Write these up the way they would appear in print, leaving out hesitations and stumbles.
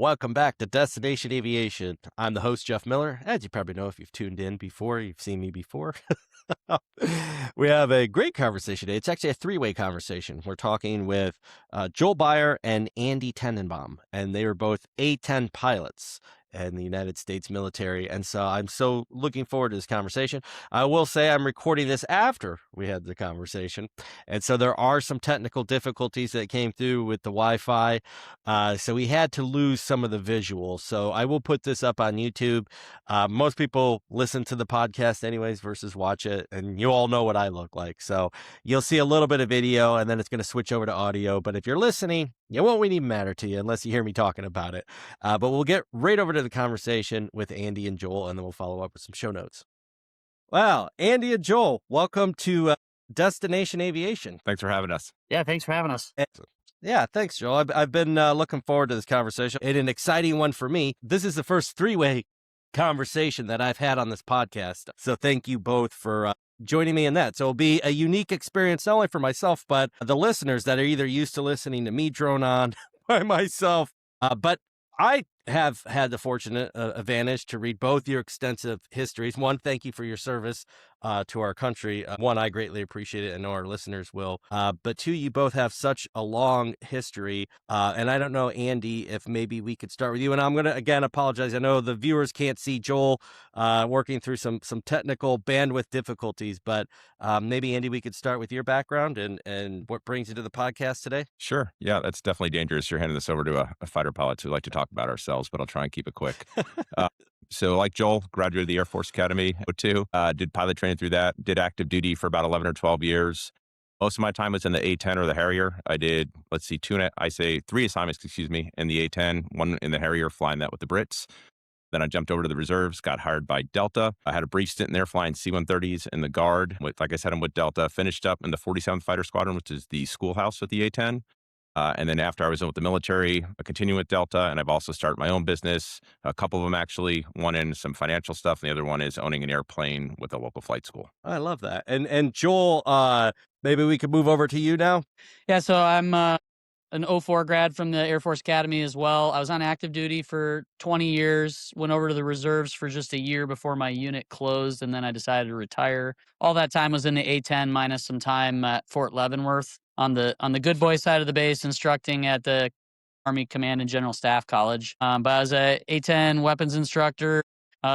Welcome back to Destination Aviation. I'm the host, Jeff Miller. As you probably know, if you've tuned in before, you've seen me before. We have a great conversation today. It's actually a three-way conversation. We're talking with Joel Bier and Andy Tenenbaum, and they are both A-10 pilots in the United States military. And so I'm so looking forward to this conversation. I will say I'm recording this after we had the conversation. And so there are some technical difficulties that came through with the Wi-Fi. So we had to lose some of the visuals. So I will put this up on YouTube. Most people listen to the podcast anyways versus watch it. And you all know what I look like. So you'll see a little bit of video and then it's going to switch over to audio. But if you're listening, it won't really matter to you unless you hear me talking about it. But we'll get right over to the conversation with Andy and Joel, and then we'll follow up with some show notes. Wow, Andy and Joel, welcome to Destination Aviation. Thanks for having us. Yeah, thanks for having us. Yeah, thanks, Joel. I've been looking forward to this conversation. It's an exciting one for me. This is the first three-way conversation that I've had on this podcast. So thank you both for joining me in that. So it'll be a unique experience, not only for myself, but the listeners that are either used to listening to me drone on by myself. But I have had the fortunate advantage to read both your extensive histories. One, thank you for your service to our country. One, I greatly appreciate it. I know our listeners will. But two, you both have such a long history. And I don't know, Andy, if maybe we could start with you. And I'm going to, again, apologize. I know the viewers can't see Joel working through some technical bandwidth difficulties. But maybe, Andy, we could start with your background and what brings you to the podcast today. Sure. Yeah, that's definitely dangerous. You're handing this over to a fighter pilot who like to talk about ourselves, but I'll try and keep it quick. So like Joel, graduated the Air Force Academy, O2, did pilot training through that, did active duty for about 11 or 12 years. Most of my time was in the A-10 or the Harrier. I did, three assignments, in the A-10, one in the Harrier, flying that with the Brits. Then I jumped over to the reserves, got hired by Delta. I had a brief stint in there flying C-130s in the Guard. Like I said, I'm with Delta. Finished up in the 47th Fighter Squadron, which is the schoolhouse with the A-10. And then after I was in with the military, I continued with Delta, and I've also started my own business, a couple of them actually, one in some financial stuff, and the other one is owning an airplane with a local flight school. I love that. And Joel, maybe we could move over to you now. Yeah, so I'm an 04 grad from the Air Force Academy as well. I was on active duty for 20 years, went over to the reserves for just a year before my unit closed, and then I decided to retire. All that time was in the A-10 minus some time at Fort Leavenworth on the good boy side of the base, instructing at the Army Command and General Staff College. But I was a A-10 weapons instructor,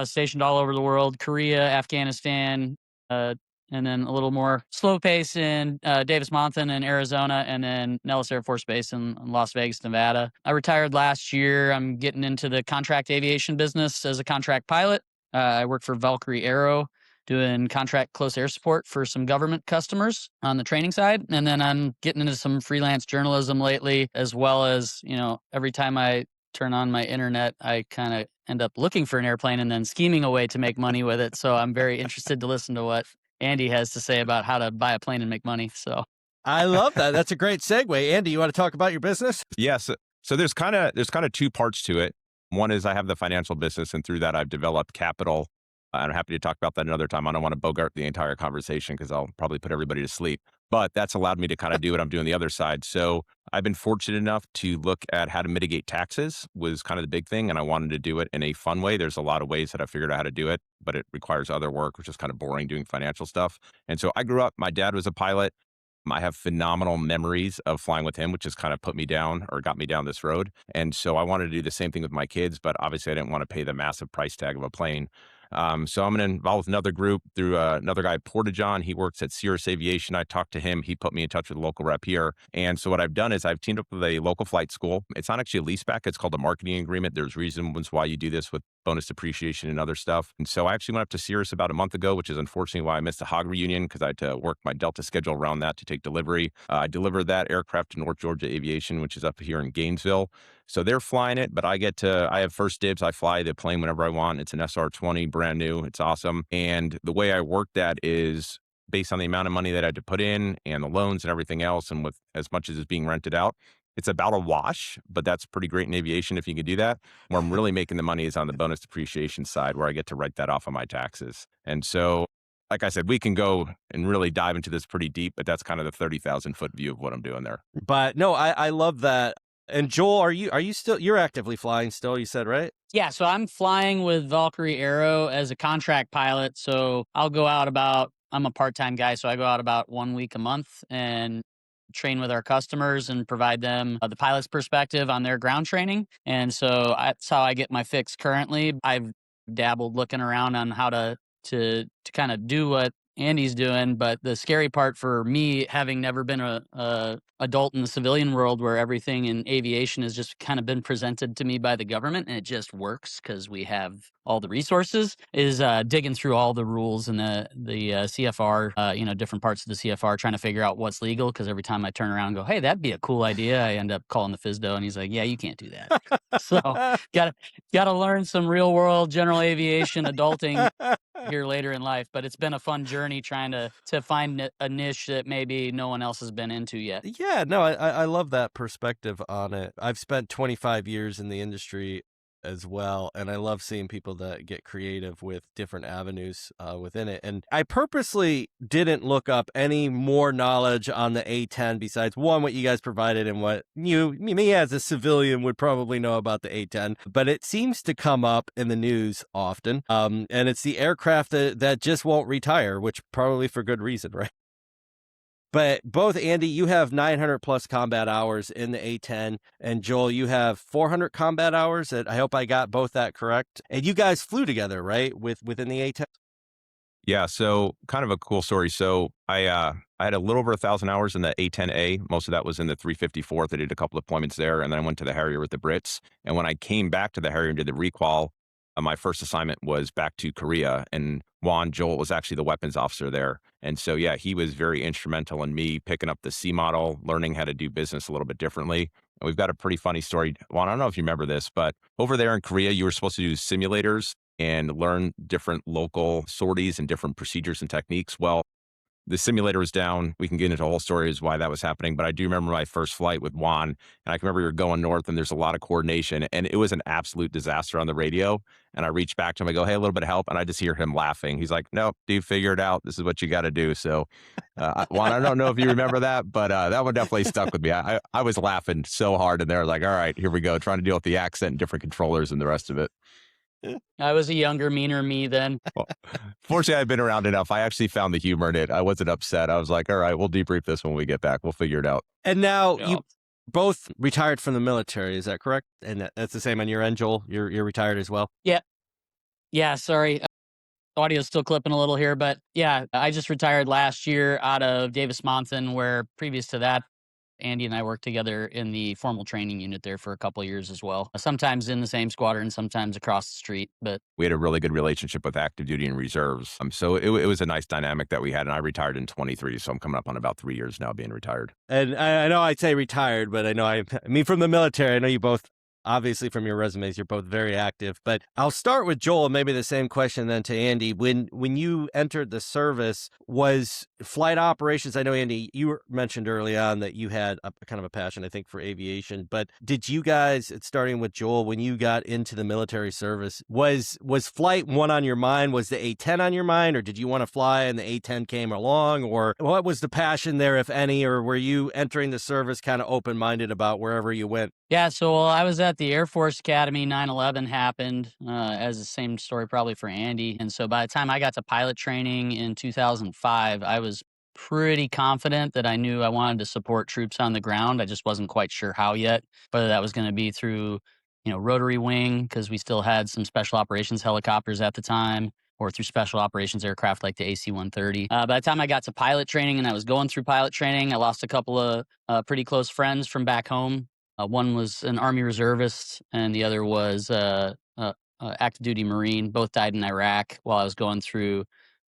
stationed all over the world, Korea, Afghanistan, and then a little more slow pace in Davis-Monthan in Arizona, and then Nellis Air Force Base in Las Vegas, Nevada. I retired last year. I'm getting into the contract aviation business as a contract pilot. I work for Valkyrie Aero, doing contract close air support for some government customers on the training side. And then I'm getting into some freelance journalism lately, as well as, every time I turn on my internet, I kind of end up looking for an airplane and then scheming a way to make money with it. So I'm very interested to listen to what Andy has to say about how to buy a plane and make money. So I love that. That's a great segue. Andy, you want to talk about your business? Yes. So there's kind of two parts to it. One is I have the financial business, and through that I've developed capital. I'm happy to talk about that another time. I don't want to bogart the entire conversation because I'll probably put everybody to sleep. But that's allowed me to kind of do what I'm doing the other side. So I've been fortunate enough to look at how to mitigate taxes was kind of the big thing. And I wanted to do it in a fun way. There's a lot of ways that I figured out how to do it, but it requires other work, which is kind of boring doing financial stuff. And so I grew up, my dad was a pilot. I have phenomenal memories of flying with him, which has kind of put me down or got me down this road. And so I wanted to do the same thing with my kids, but obviously I didn't want to pay the massive price tag of a plane. So I'm involved with another group through another guy, Portageon. He works at Cirrus Aviation. I talked to him. He put me in touch with a local rep here. And so what I've done is I've teamed up with a local flight school. It's not actually a leaseback. It's called a marketing agreement. There's reasons why you do this with bonus depreciation and other stuff. And so I actually went up to Cirrus about a month ago, which is unfortunately why I missed the Hog reunion, because I had to work my Delta schedule around that to take delivery. I delivered that aircraft to North Georgia Aviation, which is up here in Gainesville. So they're flying it, but I have first dibs. I fly the plane whenever I want. It's an SR-20, brand new. It's awesome. And the way I work that is based on the amount of money that I had to put in and the loans and everything else. And with as much as is being rented out, it's about a wash, but that's pretty great in aviation if you can do that. Where I'm really making the money is on the bonus depreciation side, where I get to write that off of my taxes. And so, like I said, we can go and really dive into this pretty deep, but that's kind of the 30,000 foot view of what I'm doing there. But no, I love that. And Joel, are you still, you're actively flying still, you said, right? Yeah, so I'm flying with Valkyrie Aero as a contract pilot. So I'll go out I'm a part-time guy, so I go out about 1 week a month and train with our customers and provide them the pilot's perspective on their ground training. And so that's how I get my fix currently. I've dabbled looking around on how to kind of do what Andy's doing, but the scary part for me, having never been a adult in the civilian world where everything in aviation has just kind of been presented to me by the government and it just works because we have all the resources, is digging through all the rules and the CFR, different parts of the CFR, trying to figure out what's legal. Because every time I turn around and go, hey, that'd be a cool idea, I end up calling the FSDO and he's like, yeah, you can't do that. So gotta learn some real world general aviation adulting here later in life, but it's been a fun journey trying to find a niche that maybe no one else has been into yet. Yeah, no, I love that perspective on it. I've spent 25 years in the industry as well, and I love seeing people that get creative with different avenues within it. And I purposely didn't look up any more knowledge on the A-10 besides one, what you guys provided and what me as a civilian would probably know about the A-10. But it seems to come up in the news often, and it's the aircraft that just won't retire, which probably for good reason, right? But both, Andy, you have 900 plus combat hours in the A-10, and Joel, you have 400 combat hours. I hope I got both that correct. And you guys flew together, right, within the A-10? Yeah, so kind of a cool story. So I had a little over 1,000 hours in the A-10A. Most of that was in the 354th. I did a couple deployments there, and then I went to the Harrier with the Brits. And when I came back to the Harrier and did the requal, my first assignment was back to Korea, and Juan Joel was actually the weapons officer there. And so, yeah, he was very instrumental in me picking up the C model, learning how to do business a little bit differently. And we've got a pretty funny story. Juan, I don't know if you remember this, but over there in Korea, you were supposed to do simulators and learn different local sorties and different procedures and techniques. Well, the simulator was down. We can get into a whole story as why that was happening. But I do remember my first flight with Juan, and I can remember we were going north and there's a lot of coordination, and it was an absolute disaster on the radio. And I reached back to him. I go, hey, a little bit of help. And I just hear him laughing. He's like, nope, dude, figure it out. This is what you got to do. So, Juan, I don't know if you remember that, but that one definitely stuck with me. I was laughing so hard in there. Like, all right, here we go. Trying to deal with the accent and different controllers and the rest of it. I was a younger, meaner me then. Well, fortunately, I've been around enough. I actually found the humor in it. I wasn't upset. I was like, all right, we'll debrief this when we get back. We'll figure it out. And now Yeah. you both retired from the military, is that correct? And that's the same on your end, Joel? You're retired as well? Yeah, sorry. Audio's still clipping a little here, but yeah, I just retired last year out of Davis-Monthan, where previous to that, Andy and I worked together in the formal training unit there for a couple of years as well. Sometimes in the same squadron, sometimes across the street. But We had a really good relationship with active duty and reserves. So it was a nice dynamic that we had. And I retired in 23. So I'm coming up on about 3 years now being retired. And I know I say retired, but I mean, from the military, I know you both, obviously from your resumes, you're both very active. But I'll start with Joel, maybe the same question then to Andy. When you entered the service, was flight operations, I know, Andy, you mentioned early on that you had a kind of a passion, I think, for aviation. But did you guys, starting with Joel, when you got into the military service, was flight one on your mind? Was the A-10 on your mind? Or did you want to fly and the A-10 came along? Or what was the passion there, if any? Or were you entering the service kind of open-minded about wherever you went? yeah, so while I was at the Air Force Academy, 9/11 happened, as the same story probably for Andy. And so by the time I got to pilot training in 2005, I was pretty confident that I knew I wanted to support troops on the ground. I just wasn't quite sure how yet, whether that was going to be through, rotary wing, because we still had some special operations helicopters at the time, or through special operations aircraft like the AC-130. By the time I got to pilot training and I was going through pilot training, I lost a couple of pretty close friends from back home. One was an Army reservist, and the other was active duty Marine. Both died in Iraq while I was going through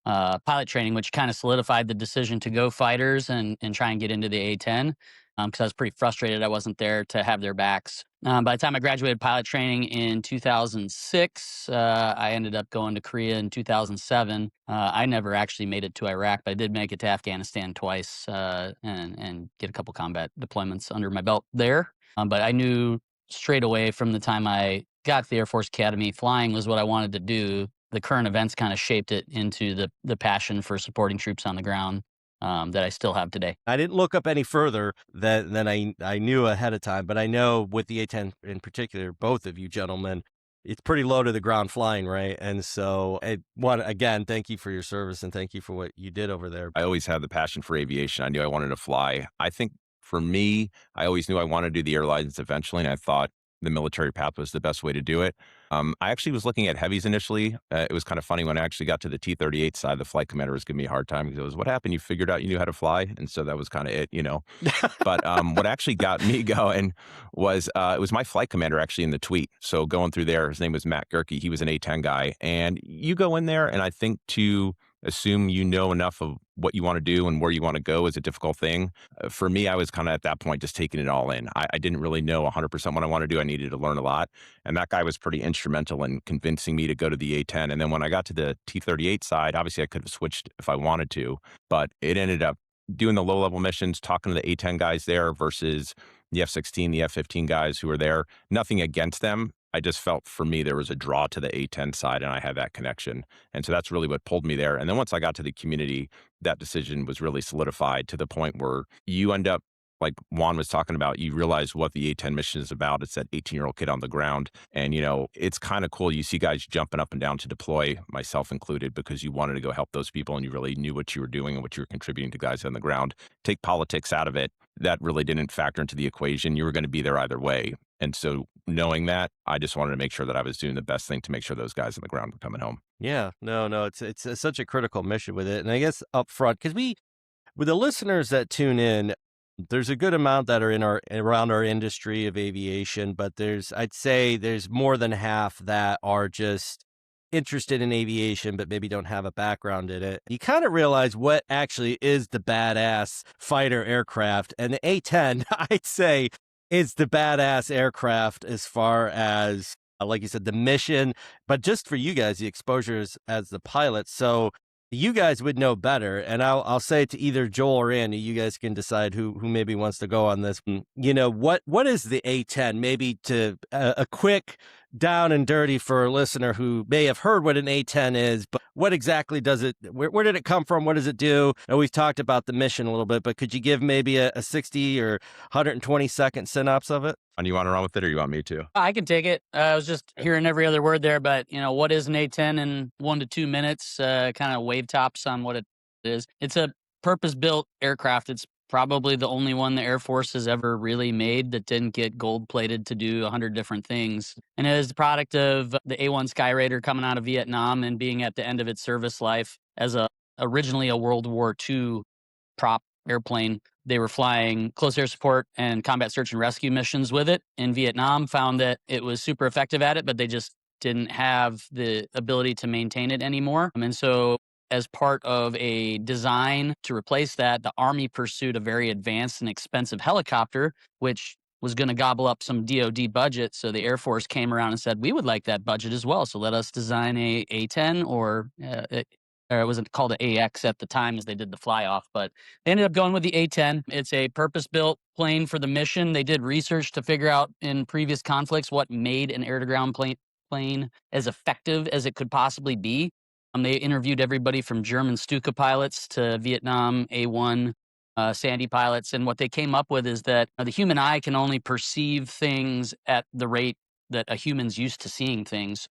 pilot training, which kind of solidified the decision to go fighters and try and get into the A-10, because I was pretty frustrated I wasn't there to have their backs. By the time I graduated pilot training in 2006, I ended up going to Korea in 2007. I never actually made it to Iraq, but I did make it to Afghanistan twice, and get a couple combat deployments under my belt there. But I knew straight away from the time I got to the Air Force Academy, flying was what I wanted to do. The current events kind of shaped it into the passion for supporting troops on the ground. that I still have today. I didn't look up any further than I knew ahead of time, but I know with the A-10 in particular, both of you gentlemen, it's pretty low to the ground flying, right? And so, again, thank you for your service and thank you for what you did over there. I always had the passion for aviation. I knew I wanted to fly. I think for me, I always knew I wanted to do the airlines eventually, and I thought the military path was the best way to do it. I actually was looking at heavies initially. It was kind of funny when I actually got to the T-38 side. The flight commander was giving me a hard time because it was, "What happened? You figured out you knew how to fly?" And so that was kind of it, you know. But what actually got me going was it was my flight commander actually in the tweet. So going through there, his name was Matt Gerke. He was an A-10 guy, and you go in there, and I think to assume you know enough of what you want to do and where you want to go is a difficult thing. For me, I was kind of at that point just taking it all in. I didn't really know 100% what I want to do. I needed to learn a lot. And that guy was pretty instrumental in convincing me to go to the A-10. And then when I got to the T-38 side, obviously I could have switched if I wanted to, but it ended up doing the low-level missions, talking to the A-10 guys there versus the F-16, the F-15 guys who were there. Nothing against them. I just felt for me there was a draw to the A-10 side and I had that connection. And so that's really what pulled me there. And then once I got to the community, that decision was really solidified to the point where you end up, like Juan was talking about, you realize what the A-10 mission is about. It's that 18-year-old kid on the ground. And, you know, it's kind of cool. You see guys jumping up and down to deploy, myself included, because you wanted to go help those people and you really knew what you were doing and what you were contributing to guys on the ground. Take politics out of it. That really didn't factor into the equation. You were going to be there either way. And so knowing that, I just wanted to make sure that I was doing the best thing to make sure those guys on the ground were coming home. Yeah, no, it's such a critical mission with it. And I guess up front, because with the listeners that tune in, there's a good amount that are around our industry of aviation, but I'd say there's more than half that are just interested in aviation, but maybe don't have a background in it. You kind of realize what actually is the badass fighter aircraft, and the A-10, I'd say, is the badass aircraft as far as, like you said, the mission, but just for you guys, the exposures as the pilots. So you guys would know better, and I'll say it to either Joel or Andy. You guys can decide who maybe wants to go on this. You know, what is the A-10? Maybe to a quick down and dirty for a listener who may have heard what an A-10 is, but what exactly does it? Where did it come from? What does it do? Now, we've talked about the mission a little bit, but could you give maybe a 60 or 120-second synopsis of it? And you want to run with it or you want me to? I can take it. I was just hearing every other word there, but you know, what is an A-10 in 1 to 2 minutes? Kind of wave tops on what it is. It's a purpose-built aircraft. It's probably the only one the Air Force has ever really made that didn't get gold-plated to do 100 different things. And it is the product of the A-1 Skyraider coming out of Vietnam and being at the end of its service life as originally a World War II prop airplane. They were flying close air support and combat search and rescue missions with it in Vietnam, found that it was super effective at it, but they just didn't have the ability to maintain it anymore. And so as part of a design to replace that, the Army pursued a very advanced and expensive helicopter, which was going to gobble up some DoD budget. So the Air Force came around and said, we would like that budget as well. So let us design a A-10 or it wasn't called an AX at the time as they did the fly off, but they ended up going with the A-10. It's a purpose-built plane for the mission. They did research to figure out in previous conflicts what made an air-to-ground plane as effective as it could possibly be. They interviewed everybody from German Stuka pilots to Vietnam A-1 Sandy pilots, and what they came up with is that the human eye can only perceive things at the rate that a human's used to seeing things.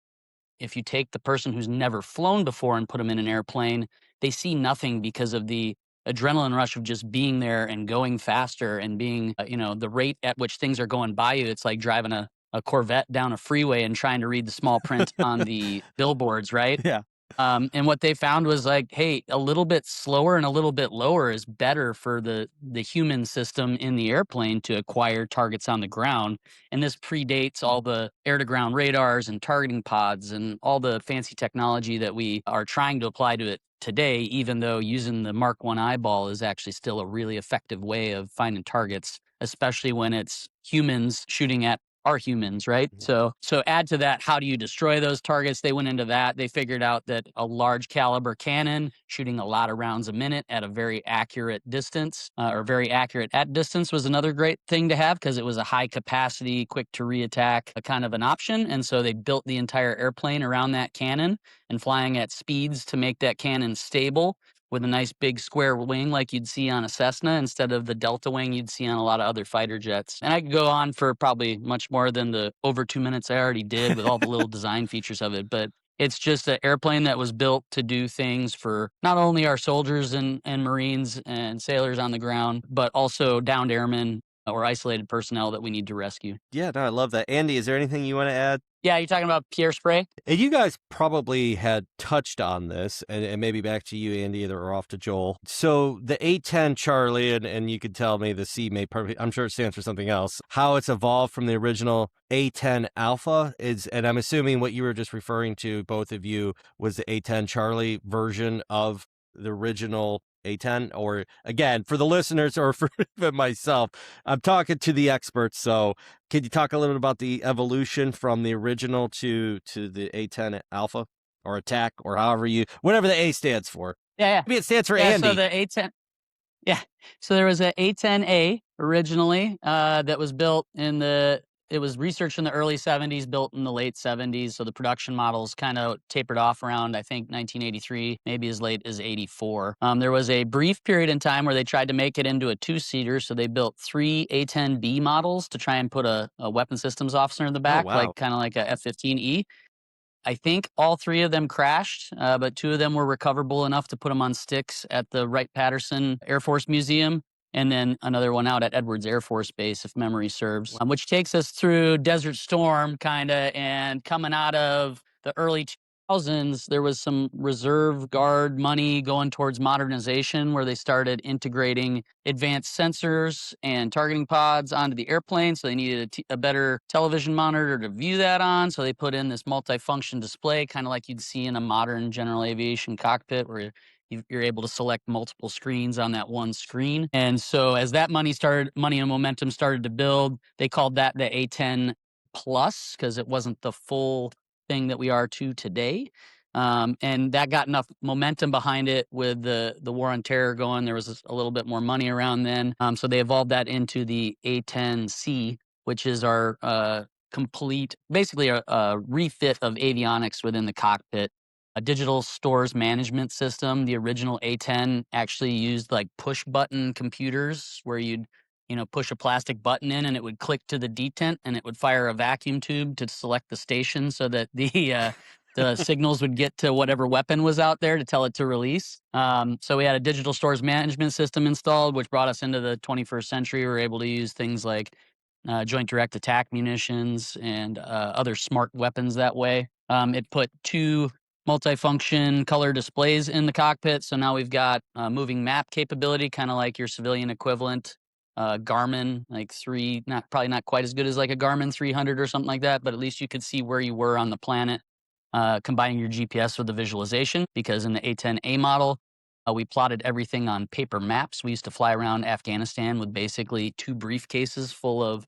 If you take the person who's never flown before and put them in an airplane, they see nothing because of the adrenaline rush of just being there and going faster and being, the rate at which things are going by you. It's like driving a Corvette down a freeway and trying to read the small print on the billboards, right? Yeah. And what they found was like, hey, a little bit slower and a little bit lower is better for the human system in the airplane to acquire targets on the ground. And this predates all the air-to-ground radars and targeting pods and all the fancy technology that we are trying to apply to it today, even though using the Mark I eyeball is actually still a really effective way of finding targets, especially when it's humans shooting at are humans, right? So add to that, how do you destroy those targets? They went into that. They figured out that a large caliber cannon shooting a lot of rounds a minute at a very accurate distance, or very accurate at distance, was another great thing to have because it was a high capacity, quick to reattack kind of an option. And so they built the entire airplane around that cannon and flying at speeds to make that cannon stable. with a nice big square wing like you'd see on a Cessna instead of the delta wing you'd see on a lot of other fighter jets. And I could go on for probably much more than the over 2 minutes I already did with all the little design features of it. But it's just an airplane that was built to do things for not only our soldiers and Marines and sailors on the ground, but also downed airmen or isolated personnel that we need to rescue. Yeah, no, I love that. Andy, is there anything you want to add? Yeah, you're talking about Pierre Spray? And you guys probably had touched on this, and maybe back to you, Andy, or off to Joel. So the A-10 Charlie, and you could tell me the C may probably, I'm sure it stands for something else, how it's evolved from the original A-10 Alpha is, and I'm assuming what you were just referring to, both of you, was the A-10 Charlie version of the original A-10, or again, for the listeners or for even myself, I'm talking to the experts, so can you talk a little bit about the evolution from the original to the A-10 Alpha or Attack or however whatever the A stands for? Yeah. Maybe it stands for Yeah, Andy. so the A-10, yeah. So there was a A-10A originally that was built it was researched in the early 70s, built in the late 70s. So the production models kind of tapered off around, I think, 1983, maybe as late as 84. There was a brief period in time where they tried to make it into a two-seater. So they built 3 A-10B models to try and put a weapon systems officer in the back, wow. kind of like a F-15E. I think all 3 of them crashed, but 2 of them were recoverable enough to put them on sticks at the Wright-Patterson Air Force Museum, and then another one out at Edwards Air Force Base, if memory serves, which takes us through Desert Storm, kinda, and coming out of the early 2000s, there was some reserve guard money going towards modernization where they started integrating advanced sensors and targeting pods onto the airplane. So they needed a better television monitor to view that on. So they put in this multifunction display, kind of like you'd see in a modern general aviation cockpit where you're able to select multiple screens on that one screen. And so as that money and momentum started to build, they called that the A-10 Plus because it wasn't the full thing that we are to today. And that got enough momentum behind it with the war on terror going. There was a little bit more money around then. So they evolved that into the A-10C, which is our complete, basically a refit of avionics within the cockpit. A digital stores management system. The original A-10 actually used like push button computers where you'd push a plastic button in and it would click to the detent and it would fire a vacuum tube to select the station so that the signals would get to whatever weapon was out there to tell it to release. So we had a digital stores management system installed, which brought us into the 21st century. We were able to use things like joint direct attack munitions and other smart weapons that way. It put 2 multifunction color displays in the cockpit. So now we've got moving map capability, kind of like your civilian equivalent Garmin, like probably not quite as good as like a Garmin 300 or something like that, but at least you could see where you were on the planet, combining your GPS with the visualization. Because in the A-10A model, we plotted everything on paper maps. We used to fly around Afghanistan with basically 2 briefcases full of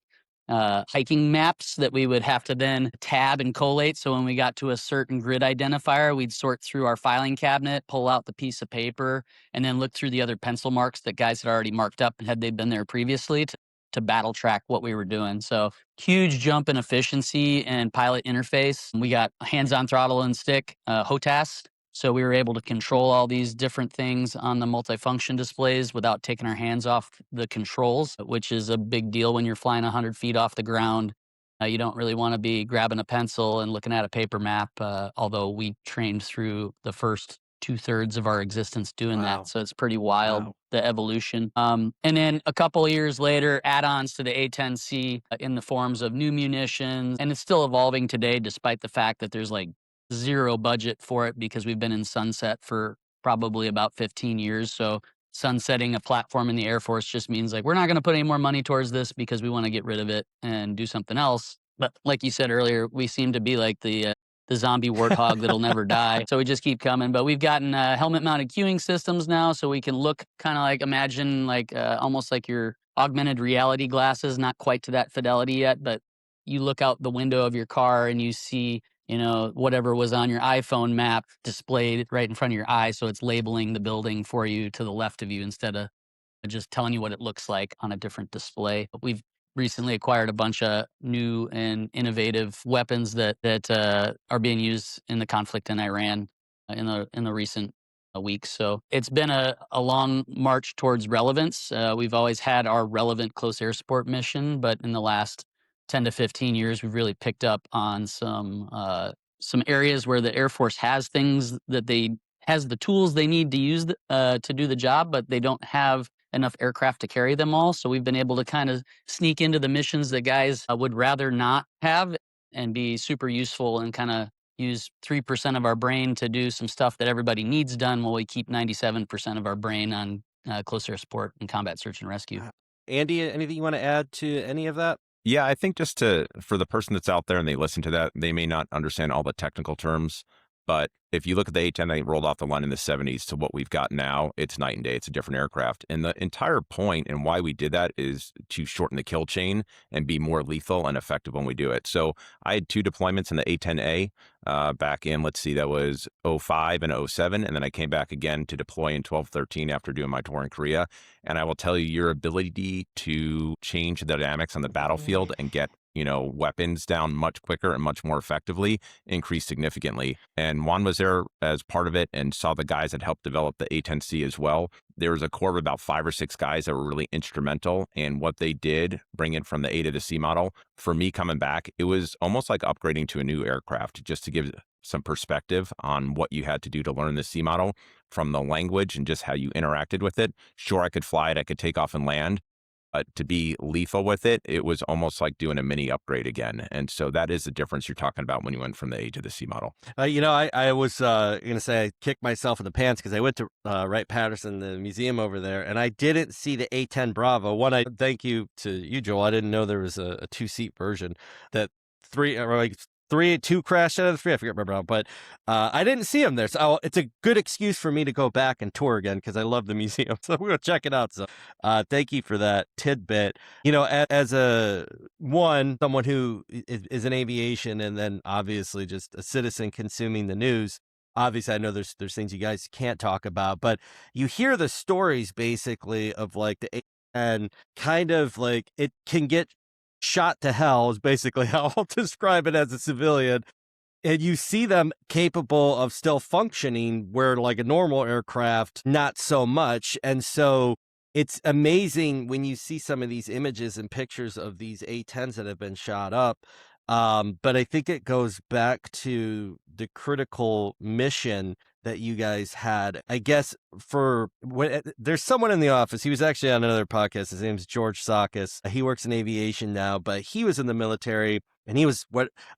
hiking maps that we would have to then tab and collate. So when we got to a certain grid identifier, we'd sort through our filing cabinet, pull out the piece of paper, and then look through the other pencil marks that guys had already marked up and had they been there previously to battle track what we were doing. So huge jump in efficiency and pilot interface. We got hands-on throttle and stick, HOTAS. So we were able to control all these different things on the multifunction displays without taking our hands off the controls, which is a big deal when you're flying 100 feet off the ground. You don't really want to be grabbing a pencil and looking at a paper map, although we trained through the first 2/3 of our existence doing Wow. that. So it's pretty wild, Wow. the evolution. And then a couple of years later, add-ons to the A-10C in the forms of new munitions. And it's still evolving today, despite the fact that there's like zero budget for it because we've been in sunset for probably about 15 years. So sunsetting a platform in the Air Force just means like we're not going to put any more money towards this because we want to get rid of it and do something else. But like you said earlier, we seem to be like the zombie warthog that'll never die. So we just keep coming. But we've gotten helmet mounted queuing systems now, so we can look kind of like imagine like almost like your augmented reality glasses, not quite to that fidelity yet, but you look out the window of your car and you see whatever was on your iPhone map displayed right in front of your eye. So it's labeling the building for you to the left of you instead of just telling you what it looks like on a different display. We've recently acquired a bunch of new and innovative weapons that are being used in the conflict in Iran in the recent weeks. So it's been a long march towards relevance. We've always had our relevant close air support mission, but in the last 10 to 15 years, we've really picked up on some areas where the Air Force has things that they has the tools they need to use to do the job, but they don't have enough aircraft to carry them all. So we've been able to kind of sneak into the missions that guys would rather not have and be super useful and kind of use 3% of our brain to do some stuff that everybody needs done while we keep 97% of our brain on close air support and combat search and rescue. Andy, anything you want to add to any of that? Yeah, I think for the person that's out there and they listen to that, they may not understand all the technical terms. But if you look at the A-10 that rolled off the line in the 70s to what we've got now, it's night and day. It's a different aircraft. And the entire point and why we did that is to shorten the kill chain and be more lethal and effective when we do it. So I had 2 deployments in the A-10A back in, let's see, that was '05 and '07. And then I came back again to deploy in 12-13 after doing my tour in Korea. And I will tell you, your ability to change the dynamics on the battlefield and get weapons down much quicker and much more effectively increased significantly. And Juan was there as part of it and saw the guys that helped develop the A-10C as well. There was a core of about 5 or 6 guys that were really instrumental in what they did, bring it from the A to the C model. For me coming back, it was almost like upgrading to a new aircraft, just to give some perspective on what you had to do to learn the C model from the language and just how you interacted with it. Sure, I could fly it, I could take off and land. To be lethal with it, it was almost like doing a mini upgrade again. And so that is the difference you're talking about when you went from the A to the C model. I was going to say I kicked myself in the pants because I went to Wright-Patterson, the museum over there, and I didn't see the A-10 Bravo. One, I thank you to you, Joel. I didn't know there was a 2-seat version that 2 crashed out of the 3. I forget remember, but I didn't see them there. So it's a good excuse for me to go back and tour again because I love the museum. So we're going to check it out. So thank you for that tidbit. As someone who is in aviation and then obviously just a citizen consuming the news, obviously I know there's things you guys can't talk about, but you hear the stories basically of like and kind of like it can get shot to hell is basically how I'll describe it as a civilian. And you see them capable of still functioning where like a normal aircraft, not so much. And so it's amazing when you see some of these images and pictures of these A-10s that have been shot up. But I think it goes back to the critical mission that you guys had. I guess there's someone in the office. He was actually on another podcast. His name's George Sakis. He works in aviation now, but he was in the military. And he was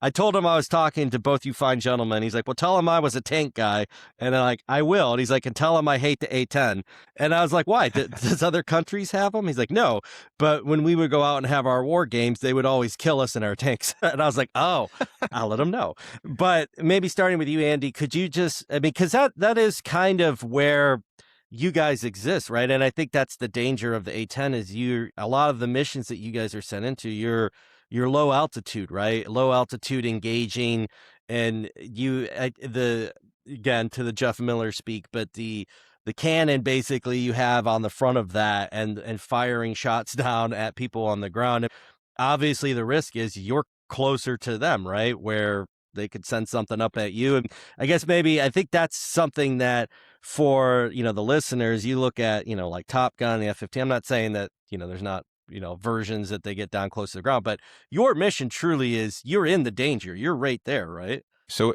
I told him I was talking to both you fine gentlemen. He's like, well, tell him I was a tank guy. And I'm like, I will. And he's like, and tell him I hate the A-10. And I was like, why? Does other countries have them? He's like, no. But when we would go out and have our war games, they would always kill us in our tanks. And I was like, oh, I'll let him know. But maybe starting with you, Andy, could you just, because that is kind of where you guys exist, right? And I think that's the danger of the A-10 is a lot of the missions that you guys are sent into, you're low altitude, right? Low altitude engaging, and again, to the Jeff Miller speak, but the cannon basically you have on the front of that and firing shots down at people on the ground. Obviously, the risk is you're closer to them, right? Where they could send something up at you. And I guess I think that's something that for, the listeners, you look at, like Top Gun, the F-15. I'm not saying that, there's not, versions that they get down close to the ground, but your mission truly is you're in the danger. You're right there, right? So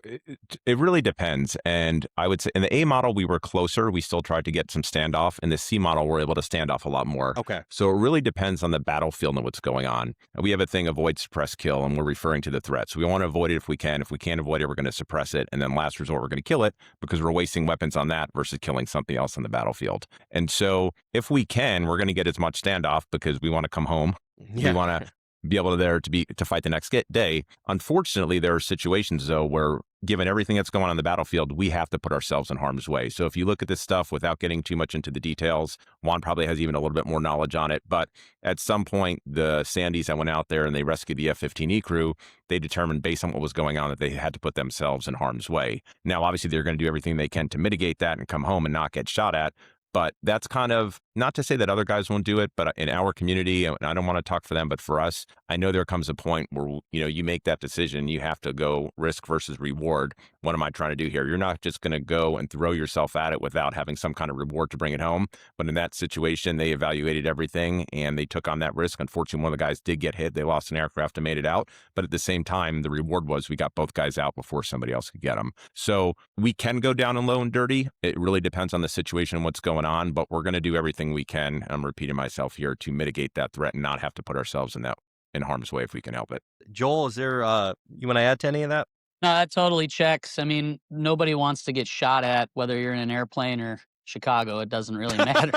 it really depends. And I would say in the A model, we were closer. We still tried to get some standoff. In the C model, we're able to stand off a lot more. Okay. So it really depends on the battlefield and what's going on. And we have a thing, avoid, suppress, kill, and we're referring to the threat. So we want to avoid it if we can. If we can't avoid it, we're going to suppress it. And then last resort, we're going to kill it because we're wasting weapons on that versus killing something else on the battlefield. And so if we can, we're going to get as much standoff because we want to come home. Yeah. We want to be able to fight the next day. Unfortunately, there are situations though where given everything that's going on in the battlefield, we have to put ourselves in harm's way. So if you look at this stuff without getting too much into the details, Juan probably has even a little bit more knowledge on it. But at some point, the Sandys that went out there and they rescued the F-15E crew, they determined based on what was going on that they had to put themselves in harm's way. Now, obviously, they're going to do everything they can to mitigate that and come home and not get shot at. But that's kind of not to say that other guys won't do it, but in our community, and I don't want to talk for them, but for us, I know there comes a point where, you make that decision. You have to go risk versus reward. What am I trying to do here? You're not just going to go and throw yourself at it without having some kind of reward to bring it home. But in that situation, they evaluated everything and they took on that risk. Unfortunately, one of the guys did get hit. They lost an aircraft and made it out. But at the same time, the reward was we got both guys out before somebody else could get them. So we can go down and low and dirty. It really depends on the situation and what's going on, but we're going to do everything we can. I'm repeating myself here to mitigate that threat and not have to put ourselves in harm's way if we can help it. Joel, is there you want to add to any of that? No, that totally checks. I mean, nobody wants to get shot at, whether you're in an airplane or Chicago. It doesn't really matter,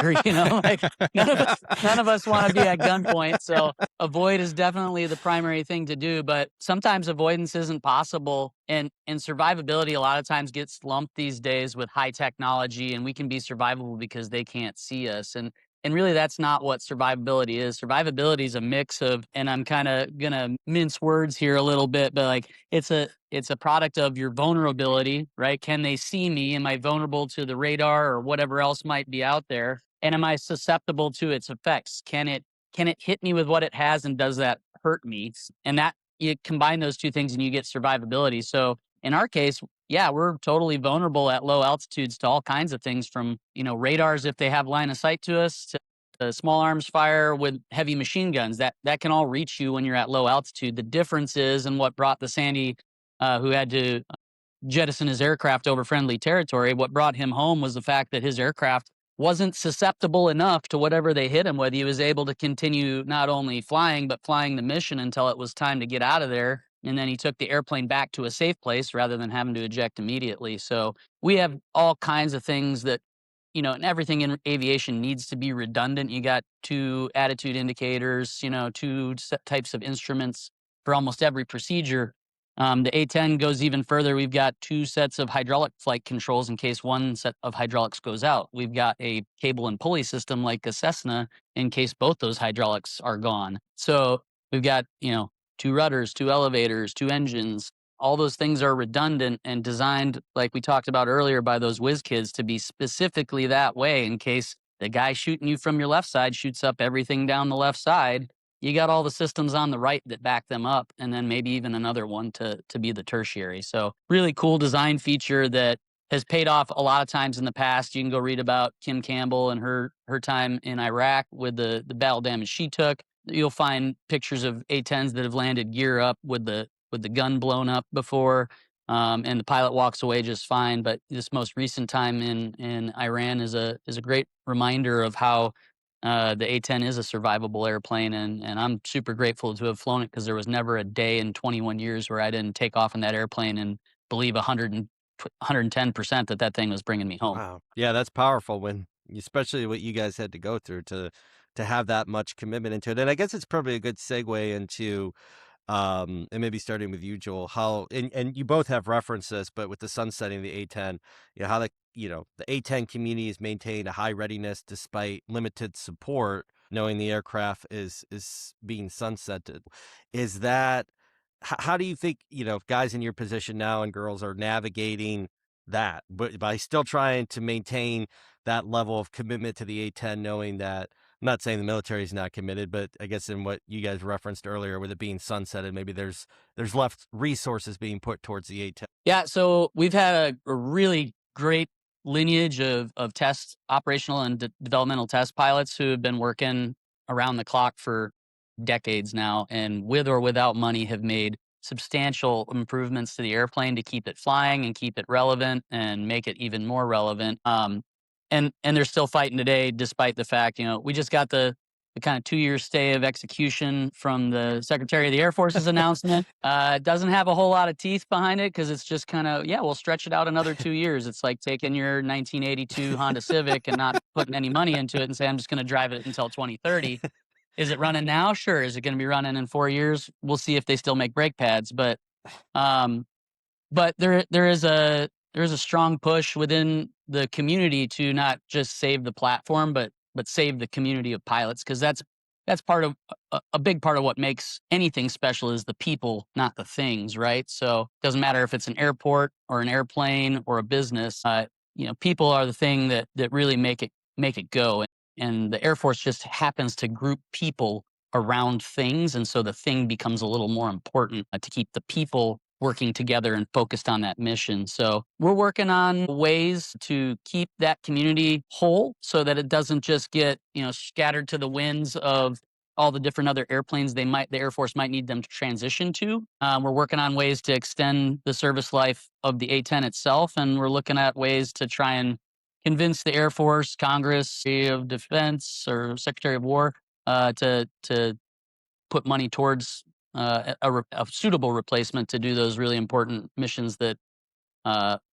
Like none of us want to be at gunpoint. So avoid is definitely the primary thing to do. But sometimes avoidance isn't possible, and survivability a lot of times gets lumped these days with high technology, and we can be survivable because they can't see us. And really, that's not what survivability is. Survivability is a mix of, and I'm kind of gonna mince words here a little bit, but like it's a product of your vulnerability, right? Can they see me? Am I vulnerable to the radar or whatever else might be out there? And am I susceptible to its effects? Can it hit me with what it has, and does that hurt me? And that you combine those two things and you get survivability. So in our case, yeah, we're totally vulnerable at low altitudes to all kinds of things, from, radars if they have line of sight to us, to small arms fire with heavy machine guns. That can all reach you when you're at low altitude. The difference is, and what brought the Sandy, who had to jettison his aircraft over friendly territory, what brought him home was the fact that his aircraft wasn't susceptible enough to whatever they hit him with. He was able to continue not only flying, but flying the mission until it was time to get out of there. And then he took the airplane back to a safe place rather than having to eject immediately. So we have all kinds of things that, and everything in aviation needs to be redundant. You got two attitude indicators, two types of instruments for almost every procedure. The A-10 goes even further. We've got two sets of hydraulic flight controls in case one set of hydraulics goes out. We've got a cable and pulley system like a Cessna in case both those hydraulics are gone. So we've got, two rudders, two elevators, two engines. All those things are redundant and designed, like we talked about earlier, by those whiz kids to be specifically that way in case the guy shooting you from your left side shoots up everything down the left side. You got all the systems on the right that back them up, and then maybe even another one to be the tertiary. So really cool design feature that has paid off a lot of times in the past. You can go read about Kim Campbell and her time in Iraq with the battle damage she took. You'll find pictures of A-10s that have landed gear up with the gun blown up before, and the pilot walks away just fine. But this most recent time in Iran is a great reminder of how the A-10 is a survivable airplane, and I'm super grateful to have flown it, because there was never a day in 21 years where I didn't take off in that airplane and believe 110% that thing was bringing me home. Wow. Yeah, that's powerful, when especially what you guys had to go through to have that much commitment into it. And I guess it's probably a good segue into and maybe starting with you, Joel, how and you both have referenced this, but with the sunsetting of the A-10, how the A-10 community has maintained a high readiness despite limited support, knowing the aircraft is being sunsetted. Is that how do you think guys in your position now and girls are navigating that, but by still trying to maintain that level of commitment to the A-10, knowing that, I'm not saying the military is not committed, but I guess in what you guys referenced earlier, with it being sunsetted, maybe there's left resources being put towards the A-10. Yeah, so we've had a really great lineage of test, operational and developmental test pilots who have been working around the clock for decades now, and with or without money have made substantial improvements to the airplane to keep it flying and keep it relevant and make it even more relevant. And they're still fighting today, despite the fact, we just got the kind of 2-year stay of execution from the Secretary of the Air Force's announcement. It doesn't have a whole lot of teeth behind it, because it's just kind of, we'll stretch it out another 2 years. It's like taking your 1982 Honda Civic and not putting any money into it and say, I'm just going to drive it until 2030. Is it running now? Sure. Is it going to be running in 4 years? We'll see if they still make brake pads. But there is a strong push within the community to not just save the platform, but save the community of pilots, because that's part of a big part of what makes anything special is the people, not the things, right? So it doesn't matter if it's an airport or an airplane or a business. People are the thing that really make make it go. And the Air Force just happens to group people around things. And so the thing becomes a little more important to keep the people working together and focused on that mission. So we're working on ways to keep that community whole so that it doesn't just get, scattered to the winds of all the different other airplanes the Air Force might need them to transition to. We're working on ways to extend the service life of the A-10 itself, and we're looking at ways to try and convince the Air Force, Congress, Secretary of Defense, or Secretary of War to put money towards a suitable replacement to do those really important missions that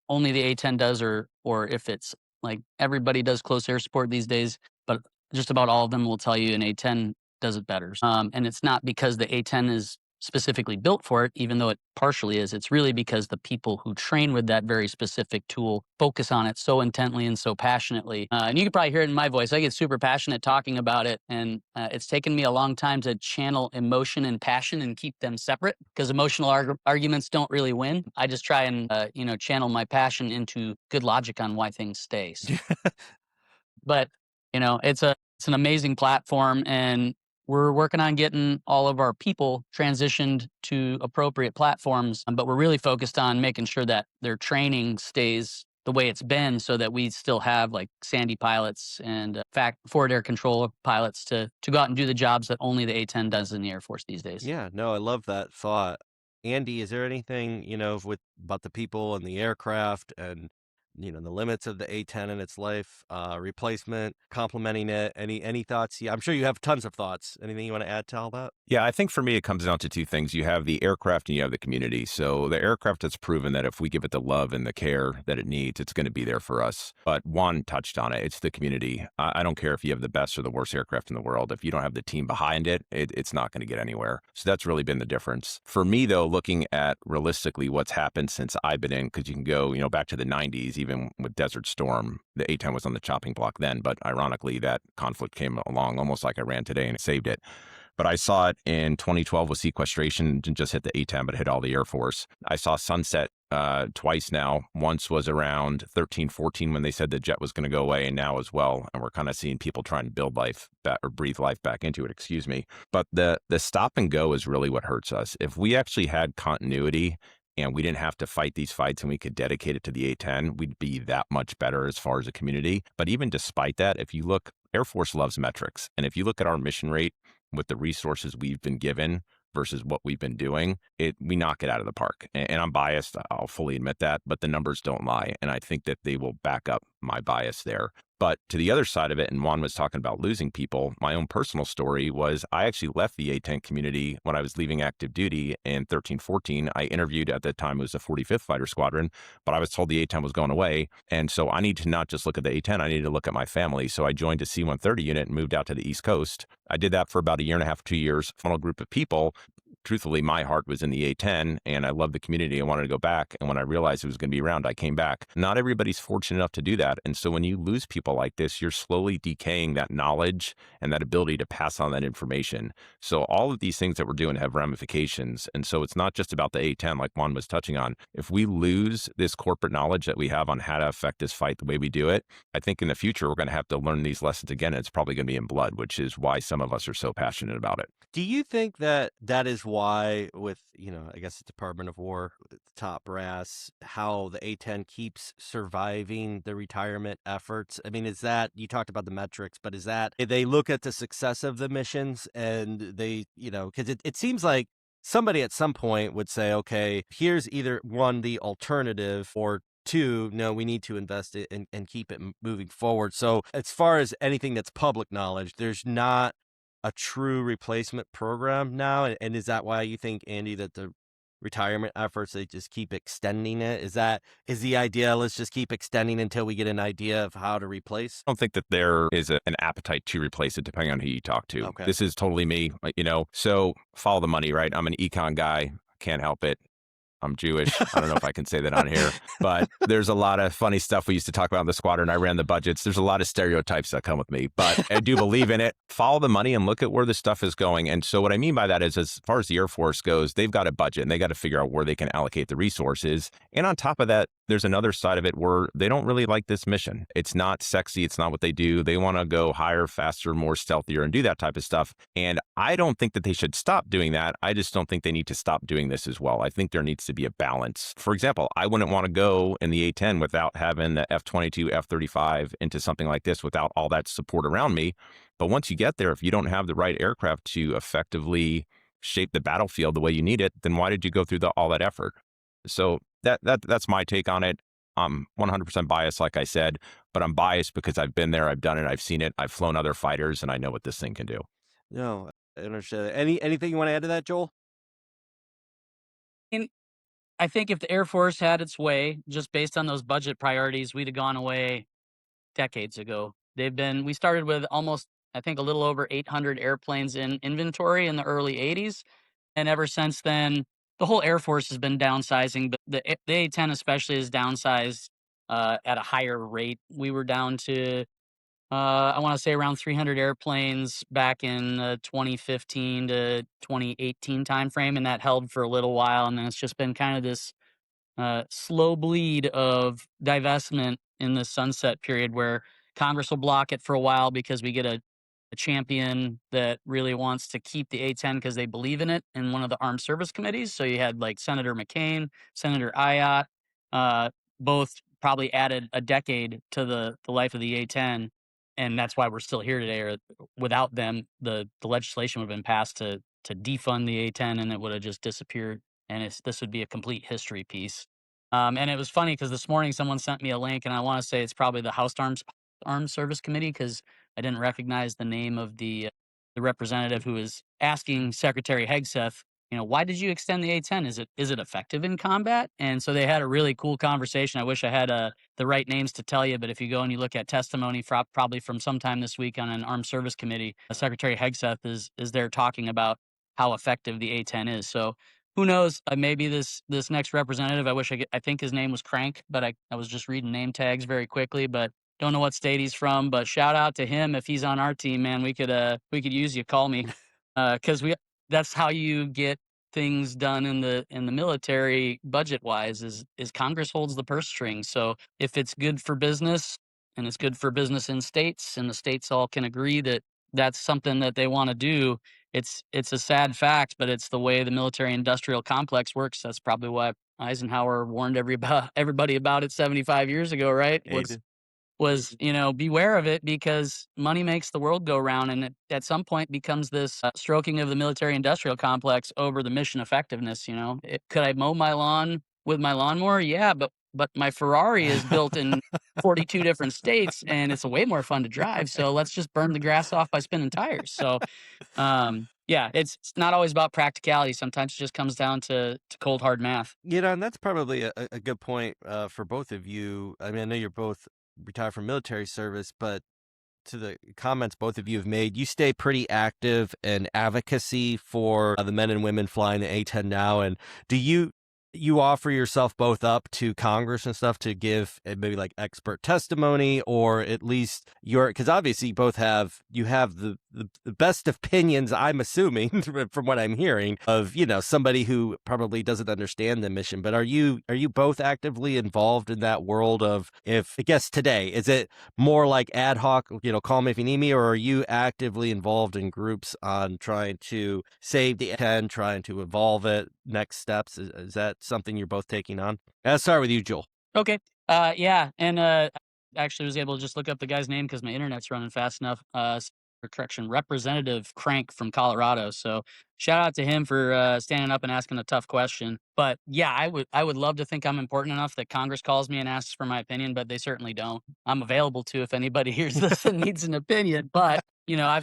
only the A-10 does, or if it's like everybody does close air support these days, but just about all of them will tell you an A-10 does it better. And it's not because the A-10 is specifically built for it, even though it partially is. It's really because the people who train with that very specific tool focus on it so intently and so passionately. And you can probably hear it in my voice. I get super passionate talking about it. And it's taken me a long time to channel emotion and passion and keep them separate, because emotional arguments don't really win. I just try and, channel my passion into good logic on why things stay. But, it's an amazing platform, and we're working on getting all of our people transitioned to appropriate platforms, but we're really focused on making sure that their training stays the way it's been, so that we still have like Sandy pilots and forward air control pilots to go out and do the jobs that only the A-10 does in the Air Force these days. Yeah, no, I love that thought. Andy, is there anything, about the people and the aircraft and, the limits of the A-10 in its life, replacement, complementing it? Any thoughts? Yeah, I'm sure you have tons of thoughts. Anything you want to add to all that? Yeah, I think for me, it comes down to two things. You have the aircraft and you have the community. So the aircraft has proven that if we give it the love and the care that it needs, it's going to be there for us. But Juan touched on it. It's the community. I don't care if you have the best or the worst aircraft in the world. If you don't have the team behind it, it's not going to get anywhere. So that's really been the difference. For me, though, looking at realistically what's happened since I've been in, because you can go, back to the 90s, even with Desert Storm, the A-10 was on the chopping block then. But ironically, that conflict came along almost like Iran today and it saved it. But I saw it in 2012 with sequestration. Didn't just hit the A-10, but hit all the Air Force. I saw sunset twice now. Once was around 13, 14 when they said the jet was going to go away, and now as well. And we're kind of seeing people trying to build life back, or breathe life back into it, excuse me. But the stop and go is really what hurts us. If we actually had continuity and we didn't have to fight these fights and we could dedicate it to the A-10, we'd be that much better as far as a community. But even despite that, if you look, Air Force loves metrics. And if you look at our mission rate with the resources we've been given versus what we've been doing, we knock it out of the park. And I'm biased, I'll fully admit that, but the numbers don't lie. And I think that they will back up my bias there. But to the other side of it, and Juan was talking about losing people, my own personal story was I actually left the A-10 community when I was leaving active duty in 13, 14. I interviewed at the time, it was the 45th Fighter Squadron, but I was told the A-10 was going away. And so I need to not just look at the A-10, I need to look at my family. So I joined a C-130 unit and moved out to the East Coast. I did that for about a year and a half, 2 years, funnel group of people. Truthfully, my heart was in the A-10 and I loved the community. I wanted to go back. And when I realized it was going to be around, I came back. Not everybody's fortunate enough to do that. And so when you lose people like this, you're slowly decaying that knowledge and that ability to pass on that information. So all of these things that we're doing have ramifications. And so it's not just about the A-10 like Juan was touching on. If we lose this corporate knowledge that we have on how to affect this fight the way we do it, I think in the future, we're going to have to learn these lessons again. And it's probably going to be in blood, which is why some of us are so passionate about it. Do you think that is why with, I guess the Department of War, the top brass, how the A-10 keeps surviving the retirement efforts? I mean, is that, you talked about the metrics, but is that they look at the success of the missions and they, because it seems like somebody at some point would say, okay, here's either one, the alternative, or two, no, we need to invest it and keep it moving forward. So as far as anything that's public knowledge, there's not a true replacement program now. And is that why you think, Andy, that the retirement efforts, they just keep extending it? Is the idea, let's just keep extending until we get an idea of how to replace? I don't think that there is an appetite to replace it, depending on who you talk to. Okay. This is totally me, so follow the money, right? I'm an econ guy, can't help it. I'm Jewish. I don't know if I can say that on here, but there's a lot of funny stuff we used to talk about in the squadron. I ran the budgets. There's a lot of stereotypes that come with me, but I do believe in it. Follow the money and look at where the stuff is going. And so what I mean by that is, as far as the Air Force goes, they've got a budget and they got to figure out where they can allocate the resources. And on top of that, there's another side of it where they don't really like this mission. It's not sexy. It's not what they do. They want to go higher, faster, more stealthier and do that type of stuff. And I don't think that they should stop doing that. I just don't think they need to stop doing this as well. I think there needs to be a balance. For example, I wouldn't want to go in the A-10 without having the F-22, F-35 into something like this without all that support around me. But once you get there, if you don't have the right aircraft to effectively shape the battlefield the way you need it, then why did you go through all that effort? So that's my take on it. I'm 100% biased, like I said, but I'm biased because I've been there, I've done it, I've seen it, I've flown other fighters, and I know what this thing can do. No, I understand. Anything you want to add to that, Joel? And I think if the Air Force had its way, just based on those budget priorities, we'd have gone away decades ago. We started with almost, I think, a little over 800 airplanes in inventory in the early 80s. And ever since then, the whole Air Force has been downsizing, but the A-10 especially is downsized at a higher rate. We were down to, I want to say, around 300 airplanes back in the 2015 to 2018 timeframe, and that held for a little while. And then it's just been kind of this slow bleed of divestment in the sunset period where Congress will block it for a while because we get a champion that really wants to keep the A-10 because they believe in it in one of the armed service committees. So you had like Senator McCain, Senator Ayotte, uh, both probably added a decade to the life of the A-10. And that's why we're still here today. Or without them, the legislation would have been passed to defund the A-10 and it would have just disappeared. And this would be a complete history piece. And it was funny because this morning someone sent me a link, and I want to say it's probably the House Armed Service Committee because I didn't recognize the name of the representative who was asking Secretary Hegseth, why did you extend the A-10? Is it effective in combat? And so they had a really cool conversation. I wish I had the right names to tell you, but if you go and you look at testimony probably from sometime this week on an Armed Service Committee, Secretary Hegseth is there talking about how effective the A-10 is. So who knows? Maybe this next representative. I think his name was Crank, but I was just reading name tags very quickly, but don't know what state he's from. But shout out to him if he's on our team, man. We could use you. Call me, because we that's how you get things done in the military budget wise is Congress holds the purse strings. So if it's good for business and it's good for business in states and the states all can agree that that's something that they want to do, it's a sad fact, but it's the way the military industrial complex works. That's probably why Eisenhower warned everybody about it 75 years ago, right? Aiden. Was, beware of it because money makes the world go round. And it, at some point becomes this stroking of the military industrial complex over the mission effectiveness. Could I mow my lawn with my lawnmower? Yeah, but my Ferrari is built in 42 different states and it's way more fun to drive. So let's just burn the grass off by spinning tires. So, yeah, it's not always about practicality. Sometimes it just comes down to cold hard math. And that's probably a good point for both of you. I mean, I know you're both retired from military service, but to the comments both of you have made, you stay pretty active in advocacy for the men and women flying the A-10 now. And do you offer yourself both up to Congress and stuff to give maybe like expert testimony, or at least because obviously you have the best opinions, I'm assuming from what I'm hearing, of somebody who probably doesn't understand the mission. But are you both actively involved in that world of, if I guess today, is it more like ad hoc, call me if you need me, or are you actively involved in groups on trying to save the A-10, trying to evolve it, next steps? Is that something you're both taking on? Let's start with you, Joel. Okay. Yeah. And actually was able to just look up the guy's name because my internet's running fast enough. For correction, Representative Crank from Colorado. So shout out to him for standing up and asking a tough question. But yeah, I would love to think I'm important enough that Congress calls me and asks for my opinion, but they certainly don't. I'm available to if anybody hears this and needs an opinion. But I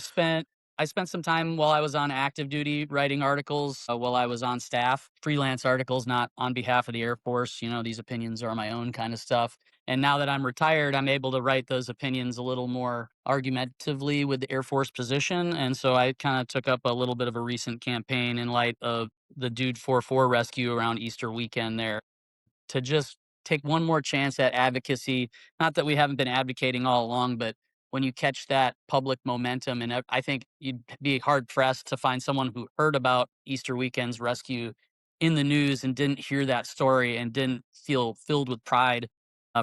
spent some time while I was on active duty writing articles while I was on staff, freelance articles, not on behalf of the Air Force. These opinions are my own kind of stuff. And now that I'm retired, I'm able to write those opinions a little more argumentatively with the Air Force position. And so I kind of took up a little bit of a recent campaign in light of the Dude 4-4 rescue around Easter weekend there to just take one more chance at advocacy. Not that we haven't been advocating all along, but when you catch that public momentum, and I think you'd be hard pressed to find someone who heard about Easter weekend's rescue in the news and didn't hear that story and didn't feel filled with pride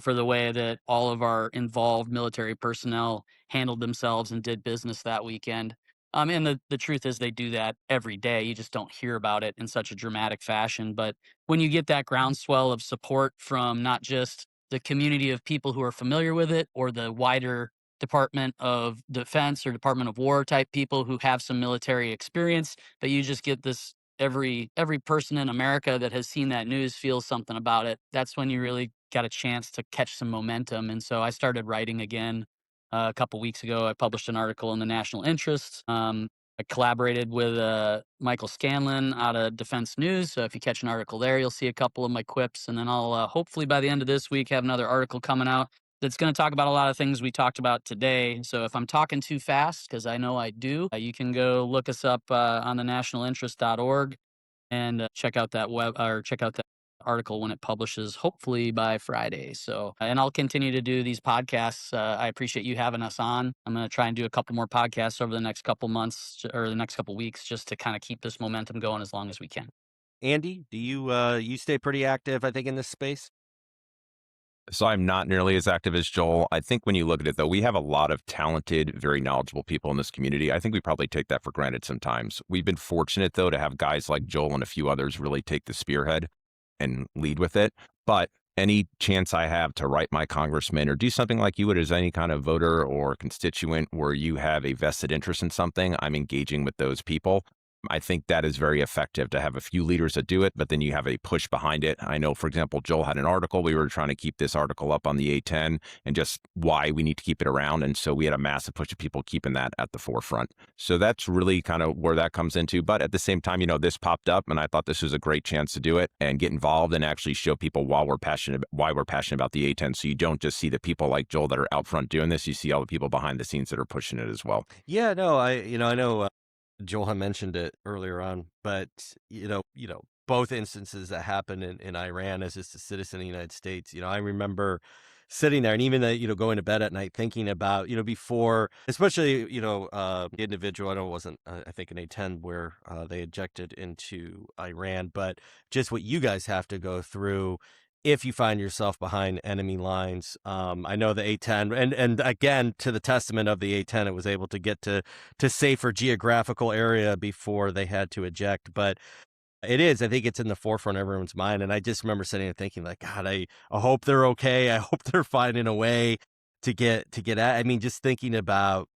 for the way that all of our involved military personnel handled themselves and did business that weekend. And the truth is, they do that every day. You just don't hear about it in such a dramatic fashion. But when you get that groundswell of support from not just the community of people who are familiar with it or the wider Department of Defense or Department of War type people who have some military experience, but you just get this every person in America that has seen that news feels something about it. That's when you really got a chance to catch some momentum. And so I started writing again a couple weeks ago. I published an article in the National Interest. I collaborated with Michael Scanlon out of Defense News. So if you catch an article there, you'll see a couple of my quips. And then I'll hopefully by the end of this week have another article coming out that's going to talk about a lot of things we talked about today. So if I'm talking too fast, because I know I do, you can go look us up on the nationalinterest.org and check out that check out that article when it publishes, hopefully by Friday. So, and I'll continue to do these podcasts. I appreciate you having us on. I'm going to try and do a couple more podcasts over the next couple months or the next couple weeks, just to kind of keep this momentum going as long as we can. Andy, do you stay pretty active, I think, in this space? So I'm not nearly as active as Joel. I think when you look at it, though, we have a lot of talented, very knowledgeable people in this community. I think we probably take that for granted sometimes. We've been fortunate, though, to have guys like Joel and a few others really take the spearhead and lead with it. But any chance I have to write my congressman or do something like you would as any kind of voter or constituent where you have a vested interest in something, I'm engaging with those people. I think that is very effective to have a few leaders that do it, but then you have a push behind it. I know, for example, Joel had an article. We were trying to keep this article up on the A-10 and just why we need to keep it around. And so we had a massive push of people keeping that at the forefront. So that's really kind of where that comes into. But at the same time, this popped up and I thought this was a great chance to do it and get involved and actually show people why we're passionate about the A-10. So you don't just see the people like Joel that are out front doing this. You see all the people behind the scenes that are pushing it as well. Yeah, no, I know Joel had mentioned it earlier on, but both instances that happened in Iran as just a citizen of the United States. I remember sitting there and even going to bed at night thinking about before, especially the individual. I know it wasn't I think an A-10 where they ejected into Iran, but just what you guys have to go through if you find yourself behind enemy lines. I know the A-10, and again, to the testament of the A-10, it was able to get to safer geographical area before they had to eject. But I think it's in the forefront of everyone's mind. And I just remember sitting and thinking, like, God, I hope they're okay. I hope they're finding a way to get at. I mean, just thinking about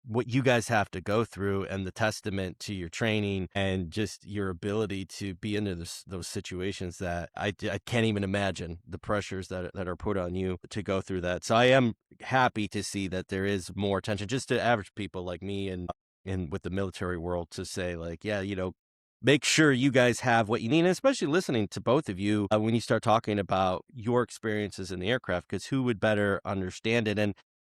what you guys have to go through and the testament to your training and just your ability to be into those situations that I can't even imagine the pressures that are put on you to go through that. So I am happy to see that there is more attention just to average people like me and with the military world to say, like, yeah, make sure you guys have what you need, and especially listening to both of you when you start talking about your experiences in the aircraft, because who would better understand it?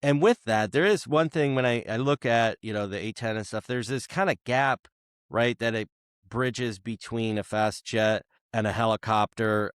And with that, there is one thing when I look at, the A-10 and stuff, there's this kind of gap, right, that it bridges between a fast jet and a helicopter.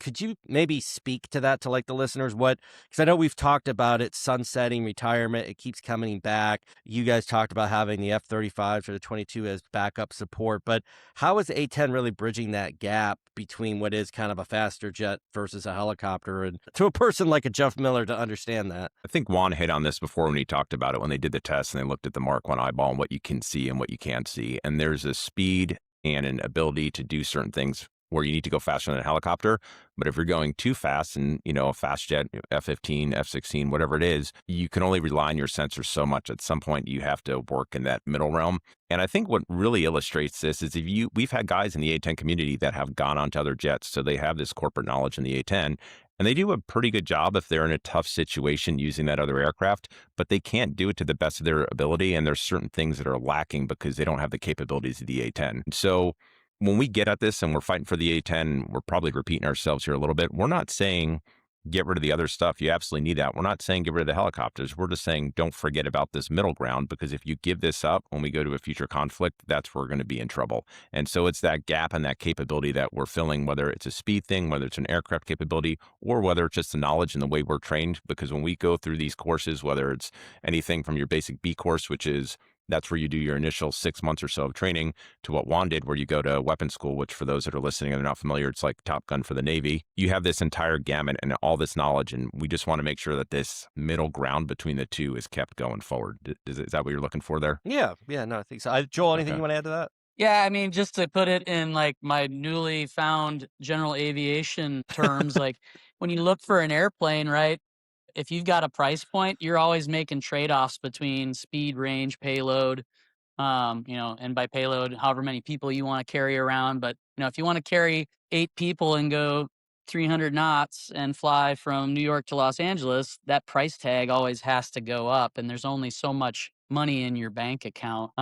Could you maybe speak to that to like the listeners? Because I know we've talked about it, sunsetting, retirement, it keeps coming back. You guys talked about having the F-35s or the 22 as backup support, but how is A-10 really bridging that gap between what is kind of a faster jet versus a helicopter, and to a person like a Jeff Miller to understand that? I think Juan hit on this before when he talked about it, when they did the test and they looked at the Mark 1 eyeball and what you can see and what you can't see. And there's a speed and an ability to do certain things where you need to go faster than a helicopter. But if you're going too fast and, a fast jet, F-15, F-16, whatever it is, you can only rely on your sensors so much. At some point, you have to work in that middle realm. And I think what really illustrates this is we've had guys in the A-10 community that have gone on to other jets. So they have this corporate knowledge in the A-10. And they do a pretty good job if they're in a tough situation using that other aircraft, but they can't do it to the best of their ability. And there's certain things that are lacking because they don't have the capabilities of the A-10. So when we get at this and we're fighting for the A-10, we're probably repeating ourselves here a little bit. We're not saying get rid of the other stuff. You absolutely need that. We're not saying get rid of the helicopters. We're just saying don't forget about this middle ground, because if you give this up when we go to a future conflict, that's where we're going to be in trouble. And so it's that gap and that capability that we're filling, whether it's a speed thing, whether it's an aircraft capability, or whether it's just the knowledge and the way we're trained. Because when we go through these courses, whether it's anything from your basic B course, which is That's where you do your initial 6 months or so of training, to what Juan did, where you go to weapons school, which for those that are listening and they're not familiar, it's like Top Gun for the Navy. You have this entire gamut and all this knowledge, and we just want to make sure that this middle ground between the two is kept going forward. Is that what you're looking for there? Yeah, no, I think so. Joel, anything Okay. you want to add to that? Yeah, I mean, just to put it in like my newly found general aviation terms, like when you look for an airplane, right? If you've got a price point, you're always making trade-offs between speed, range, payload, and by payload, however many people you want to carry around. But, if you want to carry 8 people and go 300 knots and fly from New York to Los Angeles, that price tag always has to go up. And there's only so much money in your bank account.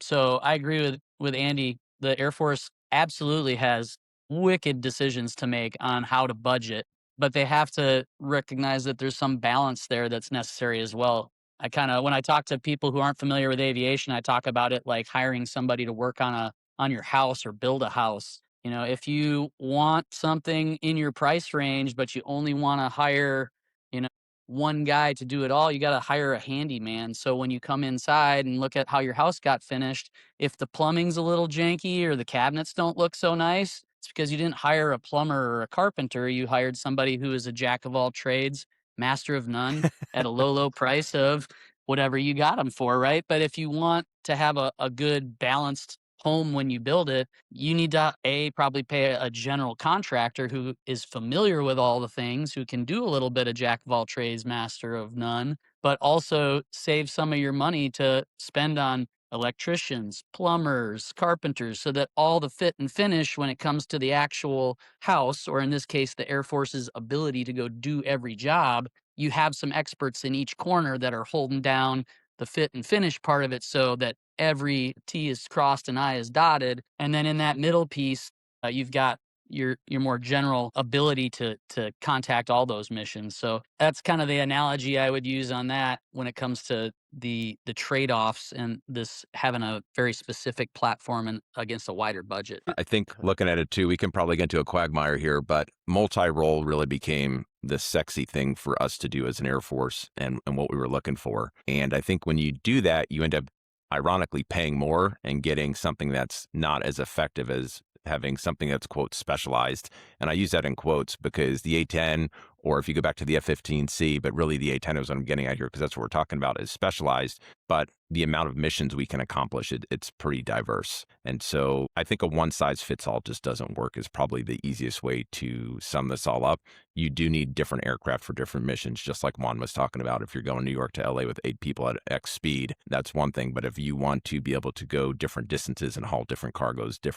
So I agree with Andy. The Air Force absolutely has wicked decisions to make on how to budget, but they have to recognize that there's some balance there that's necessary as well. When I talk to people who aren't familiar with aviation, I talk about it like hiring somebody to work on your house or build a house. If you want something in your price range, but you only want to hire, you know, one guy to do it all, you got to hire a handyman. So when you come inside and look at how your house got finished, if the plumbing's a little janky or the cabinets don't look so nice, it's because you didn't hire a plumber or a carpenter. You hired somebody who is a jack of all trades, master of none, at a low price of whatever you got them for, right? But if you want to have a good balanced home when you build it, you need to probably pay a general contractor who is familiar with all the things, who can do a little bit of jack of all trades, master of none, but also save some of your money to spend on electricians, plumbers, carpenters, so that all the fit and finish when it comes to the actual house, or in this case, the Air Force's ability to go do every job, you have some experts in each corner that are holding down the fit and finish part of it so that every T is crossed and I is dotted. And then in that middle piece, you've got your more general ability to contact all those missions. So that's kind of the analogy I would use on that when it comes to the trade-offs and this having a very specific platform and against a wider budget. I think looking at it too, we can probably get into a quagmire here, but multi-role really became the sexy thing for us to do as an Air Force and what we were looking for. And I think when you do that, you end up ironically paying more and getting something that's not as effective as having something that's, quote, specialized. And I use that in quotes because the A-10, or if you go back to the F-15C, but really the A-10 is what I'm getting at here because that's what we're talking about, is specialized. But the amount of missions we can accomplish, it's pretty diverse. And so I think a one-size-fits-all just doesn't work is probably the easiest way to sum this all up. You do need different aircraft for different missions, just like Juan was talking about. If you're going New York to LA with 8 people at X speed, that's one thing. But if you want to be able to go different distances and haul different cargoes to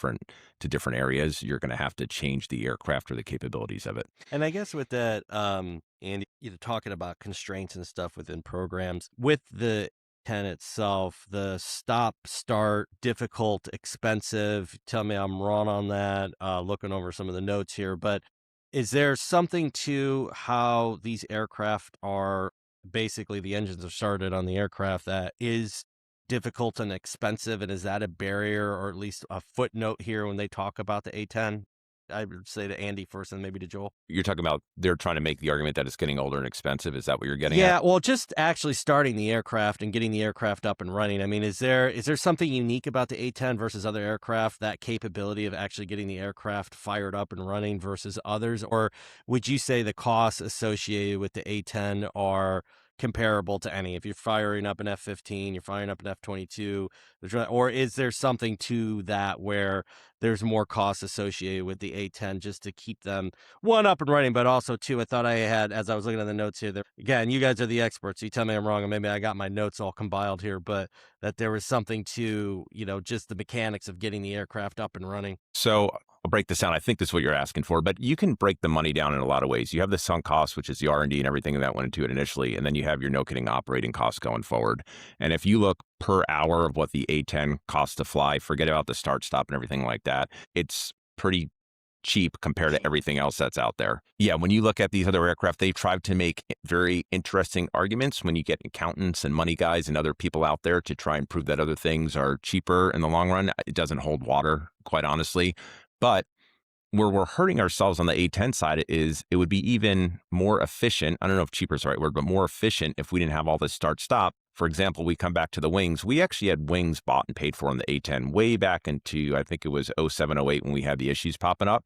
different areas, you're going to have to change the aircraft or the capabilities of it. And I guess with that, Andy, talking about constraints and stuff within programs, with the 10 itself, the stop, start, difficult, expensive. Tell me I'm wrong on that. Looking over some of the notes here, but is there something to how these aircraft are basically the engines are started on the aircraft that is difficult and expensive? And is that a barrier or at least a footnote here when they talk about the A-10? I would say to Andy first and maybe to Joel. You're talking about they're trying to make the argument that it's getting older and expensive. Is that what you're getting Yeah, at? well, just actually starting the aircraft and getting the aircraft up and running. I mean, is there something unique about the A-10 versus other aircraft, that capability of actually getting the aircraft fired up and running versus others? Or would you say the costs associated with the A-10 are comparable to any? If you're firing up an F-15, you're firing up an F-22, or is there something to that where there's more costs associated with the A-10 just to keep them, one, up and running, but also, two, I thought I had, as I was looking at the notes here, that, again, you guys are the experts, so you tell me I'm wrong, and maybe I got my notes all compiled here, but that there was something to, just the mechanics of getting the aircraft up and running. So I'll break this down. I think this is what you're asking for, but you can break the money down in a lot of ways. You have the sunk cost, which is the R&D and everything that went into it initially, and then you have your no-kidding operating costs going forward. And if you look per hour of what the A-10 costs to fly, forget about the start, stop, and everything like that, it's pretty cheap compared to everything else that's out there. Yeah, when you look at these other aircraft, they've tried to make very interesting arguments when you get accountants and money guys and other people out there to try and prove that other things are cheaper in the long run. It doesn't hold water, quite honestly. But where we're hurting ourselves on the A-10 side is it would be even more efficient. I don't know if cheaper is the right word, but more efficient if we didn't have all this start stop For example, we come back to the wings. We actually had wings bought and paid for on the A-10 way back into, I think it was 07, '08 when we had the issues popping up.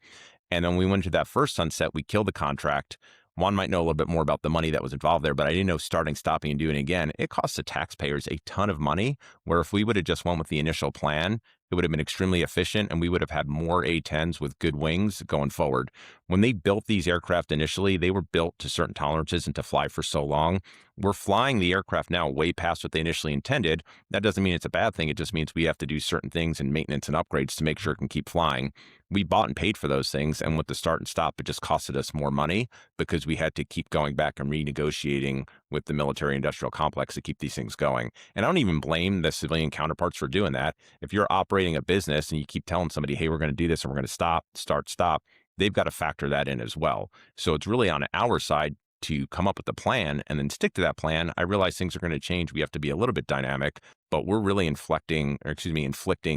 And then we went to that first sunset, we killed the contract. Juan might know a little bit more about the money that was involved there, but I didn't know starting, stopping, and doing it again. It costs the taxpayers a ton of money, where if we would have just went with the initial plan, it would have been extremely efficient and we would have had more A-10s with good wings going forward. When they built these aircraft initially, they were built to certain tolerances and to fly for so long. We're flying the aircraft now way past what they initially intended. That doesn't mean it's a bad thing. It just means we have to do certain things and maintenance and upgrades to make sure it can keep flying. We bought and paid for those things, and with the start and stop, it just costed us more money because we had to keep going back and renegotiating with the military industrial complex to keep these things going. And I don't even blame the civilian counterparts for doing that. If you're operating a business and you keep telling somebody, hey, we're going to do this and we're going to stop, start, stop, they've got to factor that in as well. So it's really on our side to come up with a plan and then stick to that plan. I realize things are going to change. We have to be a little bit dynamic, but we're really inflicting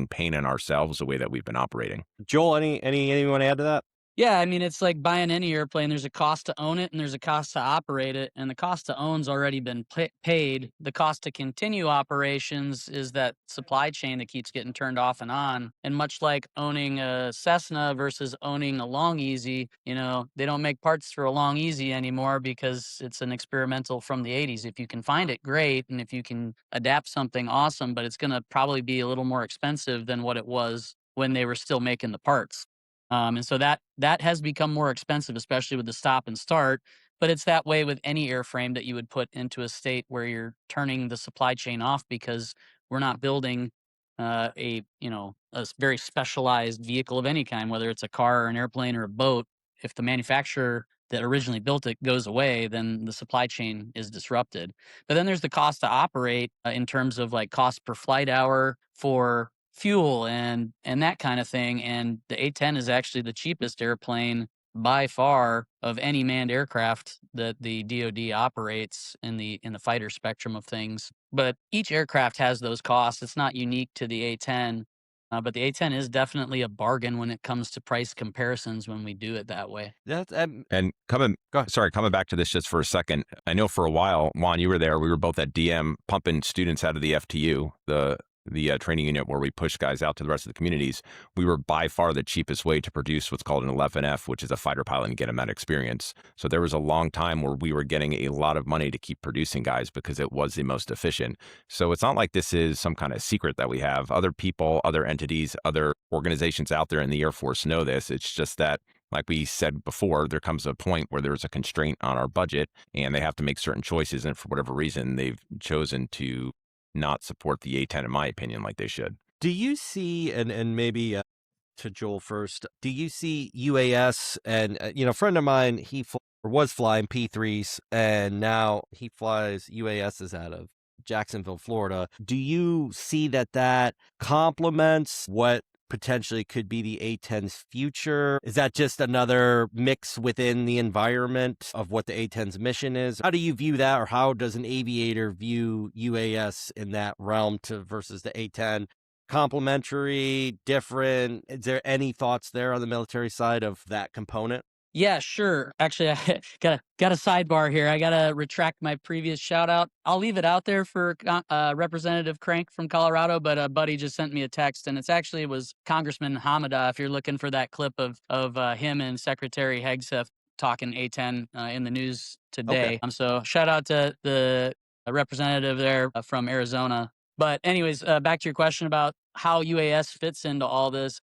pain on ourselves the way that we've been operating. Joel, anything you want to add to that? Yeah, I mean, it's like buying any airplane. There's a cost to own it and there's a cost to operate it. And the cost to own's already been paid. The cost to continue operations is that supply chain that keeps getting turned off and on. And much like owning a Cessna versus owning a Long Easy, they don't make parts for a Long Easy anymore because it's an experimental from the 80s. If you can find it, great. And if you can adapt something, awesome. But it's going to probably be a little more expensive than what it was when they were still making the parts. And so that has become more expensive, especially with the stop and start. But it's that way with any airframe that you would put into a state where you're turning the supply chain off because we're not building a very specialized vehicle of any kind, whether it's a car or an airplane or a boat. If the manufacturer that originally built it goes away, then the supply chain is disrupted. But then there's the cost to operate in terms of like cost per flight hour for fuel and that kind of thing. And the A-10 is actually the cheapest airplane by far of any manned aircraft that the DoD operates in the fighter spectrum of things. But each aircraft has those costs. It's not unique to the A-10. But the A-10 is definitely a bargain when it comes to price comparisons when we do it that way. And coming back to this just for a second, I know for a while, Juan, you were there. We were both at DM pumping students out of the FTU, the training unit where we push guys out to the rest of the communities. We were by far the cheapest way to produce what's called an 11F, which is a fighter pilot, and get them that experience. So there was a long time where we were getting a lot of money to keep producing guys because it was the most efficient. So it's not like this is some kind of secret that we have. Other people, other entities, other organizations out there in the Air Force know this. It's just that, like we said before, there comes a point where there's a constraint on our budget and they have to make certain choices. And for whatever reason, they've chosen to not support the A-10, in my opinion, like they should. Do you see, and maybe to Joel first, do you see UAS, and a friend of mine, he was flying P3s, and now he flies UASs out of Jacksonville, Florida. Do you see that complements what potentially could be the A-10's future? Is that just another mix within the environment of what the A-10's mission is? How do you view that, or how does an aviator view UAS in that realm versus the A-10? Complementary, different? Is there any thoughts there on the military side of that component? Yeah, sure. Actually, I got a sidebar here. I got to retract my previous shout out. I'll leave it out there for Representative Crank from Colorado, but a buddy just sent me a text, and it was Congressman Hamada. If you're looking for that clip of him and Secretary Hegseth talking A-10 in the news today. Okay. So shout out to the representative there from Arizona. But anyways, back to your question about how UAS fits into all this.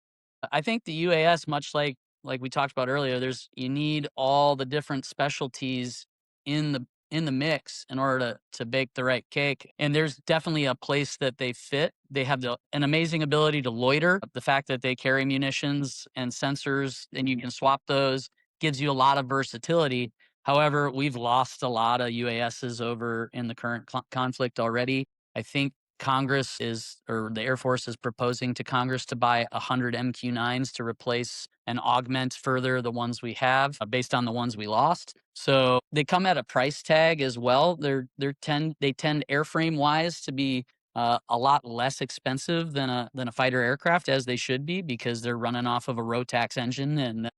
I think the UAS, much like we talked about earlier, you need all the different specialties in the mix in order to bake the right cake. And there's definitely a place that they fit. They have an amazing ability to loiter. The fact that they carry munitions and sensors and you can swap those gives you a lot of versatility. However, we've lost a lot of UASs over in the current conflict already. I think the Air Force is proposing to Congress to buy 100 MQ-9s to replace and augment further the ones we have based on the ones we lost. So they come at a price tag as well. They tend airframe wise to be a lot less expensive than a fighter aircraft, as they should be, because they're running off of a Rotax engine and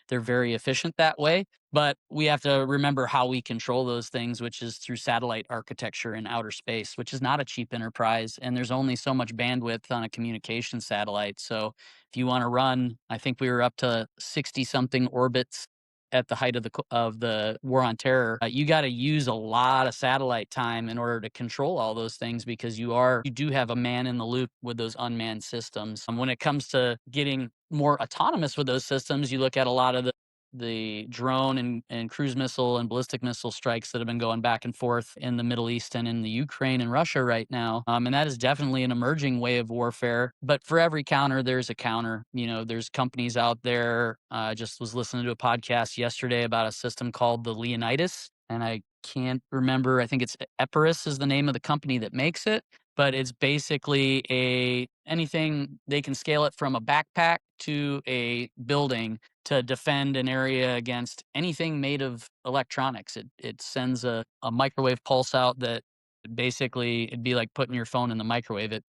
they're very efficient that way. But we have to remember how we control those things, which is through satellite architecture in outer space, which is not a cheap enterprise. And there's only so much bandwidth on a communication satellite. So if you want to run, I think we were up to 60 something orbits at the height of the war on terror. You got to use a lot of satellite time in order to control all those things, because you do have a man in the loop with those unmanned systems. When it comes to getting more autonomous with those systems, you look at a lot of the drone and cruise missile and ballistic missile strikes that have been going back and forth in the Middle East and in the Ukraine and Russia right now. And that is definitely an emerging way of warfare. But for every counter, there's a counter. There's companies out there. I just was listening to a podcast yesterday about a system called the Leonidas, and I can't remember. I think it's Epirus is the name of the company that makes it. But it's basically anything, they can scale it from a backpack to a building to defend an area against anything made of electronics. It sends a microwave pulse out that basically, it'd be like putting your phone in the microwave. It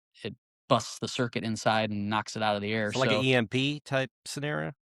busts the circuit inside and knocks it out of the air. So like an EMP type scenario?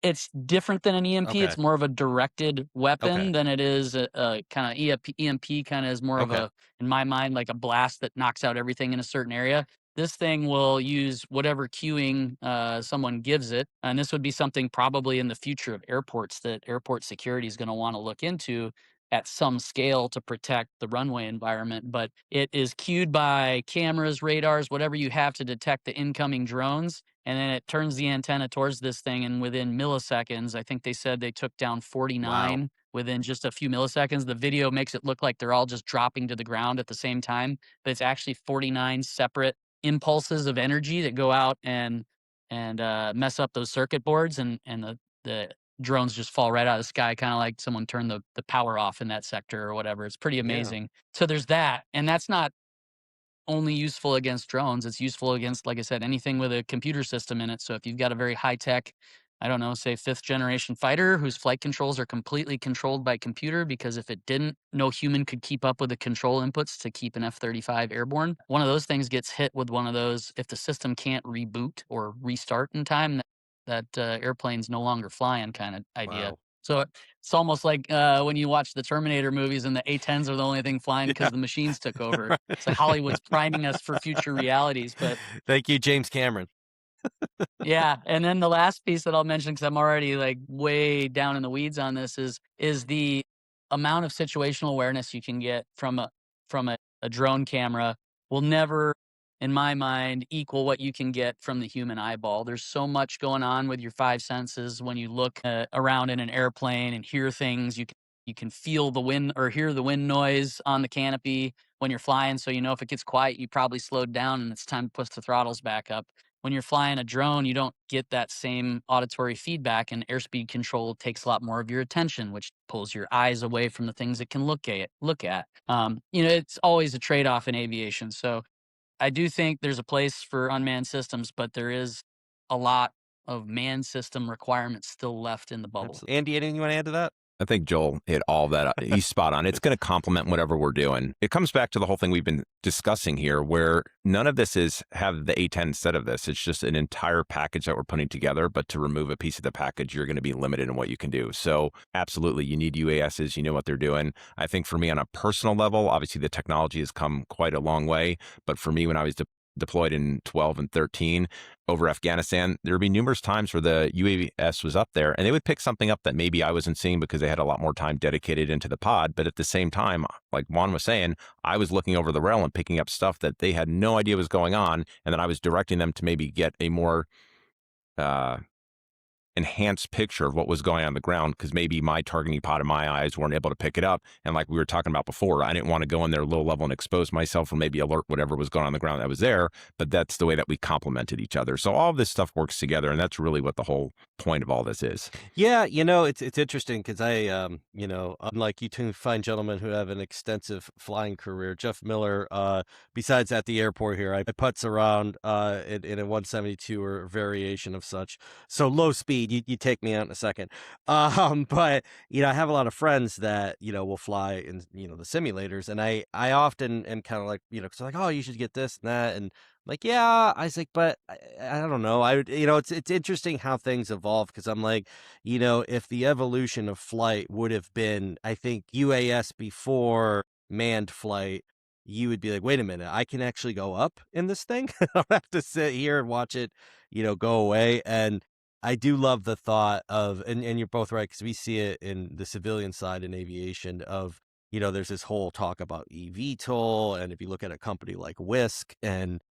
It's different than an EMP. Okay. It's more of a directed weapon Okay. than it is a kind of EMP. Kind of is more of Okay. in my mind, like a blast that knocks out everything in a certain area. This thing will use whatever cueing someone gives it, and this would be something probably in the future of airports that airport security is going to want to look into at some scale to protect the runway environment. But it is cued by cameras, radars, whatever you have to detect the incoming drones. And then it turns the antenna towards this thing, and within milliseconds, I think they said they took down 49 within just a few milliseconds. The video makes it look like they're all just dropping to the ground at the same time, but it's actually 49 separate impulses of energy that go out and mess up those circuit boards, and the drones just fall right out of the sky, kind of like someone turned the power off in that sector or whatever. It's pretty amazing. So there's that, and that's not only useful against drones. It's useful against, like I said, anything with a computer system in it. So if you've got a very high tech, I don't know, say 5th generation fighter whose flight controls are completely controlled by computer, because if it didn't, no human could keep up with the control inputs to keep an F-35 airborne. One of those things gets hit with one of those. If the system can't reboot or restart in time, that airplane's no longer flying kind of idea. Wow. So it's almost like when you watch the Terminator movies and the A-10s are the only thing flying because the machines took over. It's like Hollywood's priming us for future realities. But Thank you, James Cameron. yeah, and then the last piece that I'll mention, because I'm already like way down in the weeds on this, is the amount of situational awareness you can get from a drone camera will never, in my mind, equal what you can get from the human eyeball. There's so much going on with your 5 senses when you look around in an airplane and hear things. You can feel the wind or hear the wind noise on the canopy when you're flying, so you know if it gets quiet, you probably slowed down and it's time to push the throttles back up. When you're flying a drone, you don't get that same auditory feedback, and airspeed control takes a lot more of your attention, which pulls your eyes away from the things it can look at. It's always a trade-off in aviation. So I do think there's a place for unmanned systems, but there is a lot of manned system requirements still left in the bubble. Absolutely. Andy, anything you want to add to that? I think Joel hit all that. He's spot on. It's going to complement whatever we're doing. It comes back to the whole thing we've been discussing here, where none of this have the A-10 instead of this. It's just an entire package that we're putting together. But to remove a piece of the package, you're going to be limited in what you can do. So absolutely, you need UASs. You know what they're doing. I think for me on a personal level, obviously the technology has come quite a long way. But for me, when I was deployed in 12 and 13 over Afghanistan, there would be numerous times where the UAS was up there and they would pick something up that maybe I wasn't seeing because they had a lot more time dedicated into the pod. But at the same time, like Juan was saying, I was looking over the rail and picking up stuff that they had no idea was going on. And then I was directing them to maybe get a more enhanced picture of what was going on the ground, because maybe my targeting pod and my eyes weren't able to pick it up. And like we were talking about before, I didn't want to go in there low level and expose myself or maybe alert whatever was going on the ground that was there. But that's the way that we complemented each other. So all of this stuff works together, and that's really what the whole point of all this is. Yeah, it's interesting because I, unlike you two fine gentlemen who have an extensive flying career, Jeff Miller, besides at the airport here, I putz around in a 172 or variation of such. So low speed, you take me out in a second. But I have a lot of friends that will fly in the simulators, and I often am kind of like because they're like, oh, you should get this and that, and Like, yeah, I was like, but I don't know. It's interesting how things evolve because I'm like, if the evolution of flight would have been, I think, UAS before manned flight, you would be like, wait a minute, I can actually go up in this thing. I don't have to sit here and watch it, go away. And I do love the thought of, and you're both right, because we see it in the civilian side in aviation of, there's this whole talk about eVTOL. And if you look at a company like Whisk and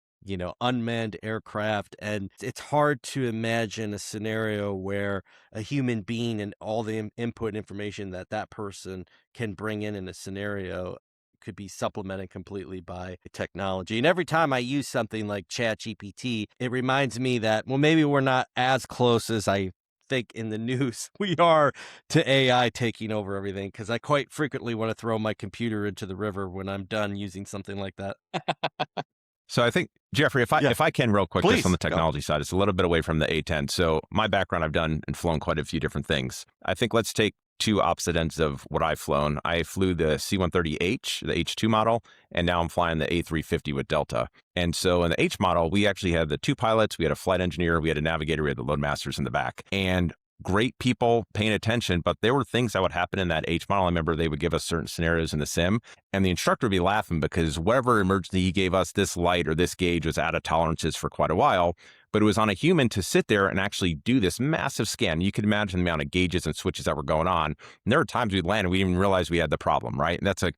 unmanned aircraft. And it's hard to imagine a scenario where a human being and all the input information that that person can bring in a scenario could be supplemented completely by technology. And every time I use something like ChatGPT, it reminds me that, well, maybe we're not as close as I think in the news we are to AI taking over everything, because I quite frequently want to throw my computer into the river when I'm done using something like that. So I think, Jeffrey, Yeah. if I can real quick, just on Please, the go. technology side, it's a little bit away from the A-10. So my background, I've done and flown quite a few different things. I think let's take two opposite ends of what I've flown. I flew the C-130H, the H2 model, and now I'm flying the A350 with Delta. And so in the H model, we actually had the two pilots, we had a flight engineer, we had a navigator, we had the load masters in the back. And great people paying attention, but there were things that would happen in that H model. I remember they would give us certain scenarios in the sim, and the instructor would be laughing because whatever emergency he gave us, this light or this gauge was out of tolerances for quite a while. But it was on a human to sit there and actually do this massive scan. You could imagine the amount of gauges and switches that were going on. And there were times we'd land and we didn't even realize we had the problem, right? And that's a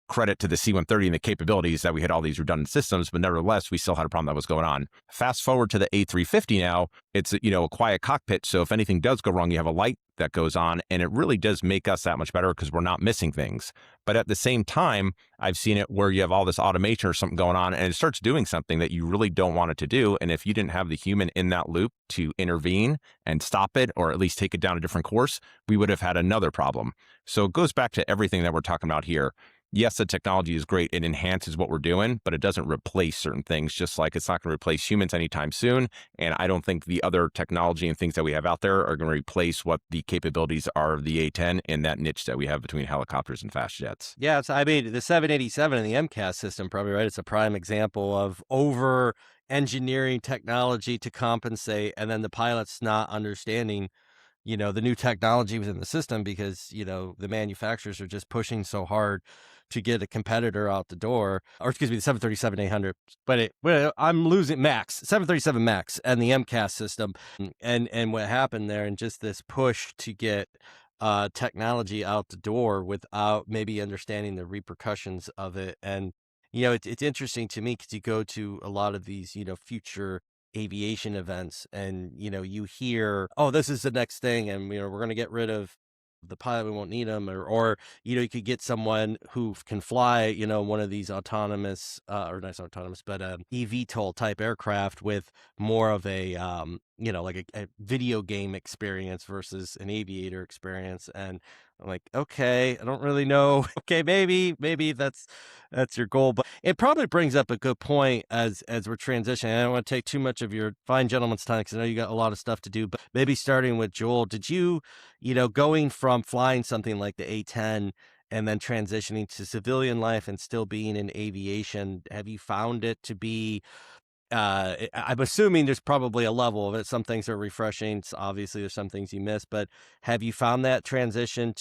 credit to the C-130 and the capabilities that we had all these redundant systems, but nevertheless, we still had a problem that was going on. Fast forward to the A350 now, it's, a quiet cockpit. So if anything does go wrong, you have a light that goes on, and it really does make us that much better because we're not missing things. But at the same time, I've seen it where you have all this automation or something going on, and it starts doing something that you really don't want it to do. And if you didn't have the human in that loop to intervene and stop it, or at least take it down a different course, we would have had another problem. So it goes back to everything that we're talking about here. Yes, the technology is great. It enhances what we're doing, but it doesn't replace certain things, just like it's not going to replace humans anytime soon. And I don't think the other technology and things that we have out there are going to replace what the capabilities are of the A-10 in that niche that we have between helicopters and fast jets. Yeah, I mean, the 787 and the MCAS system, probably, right? It's a prime example of over engineering technology to compensate, and then the pilots not understanding the new technology within the system because, the manufacturers are just pushing so hard to get a competitor out the door, or excuse me, the 737-800. But I'm losing Max, 737 Max and the MCAS system. And what happened there, and just this push to get technology out the door without maybe understanding the repercussions of it. And, it's interesting to me because you go to a lot of these, future aviation events and you hear, oh, this is the next thing, and we're going to get rid of the pilot, we won't need them, or you could get someone who can fly one of these autonomous or not autonomous but eVTOL type aircraft with more of a like a video game experience versus an aviator experience. And I'm like, okay, I don't really know. Okay, maybe that's your goal, but it probably brings up a good point as we're transitioning. I don't want to take too much of your fine gentleman's time because I know you got a lot of stuff to do, but maybe starting with Joel, did you, going from flying something like the A-10 and then transitioning to civilian life and still being in aviation, have you found it to be I'm assuming there's probably a level of it. Some things are refreshing. Obviously, there's some things you miss, but have you found that transition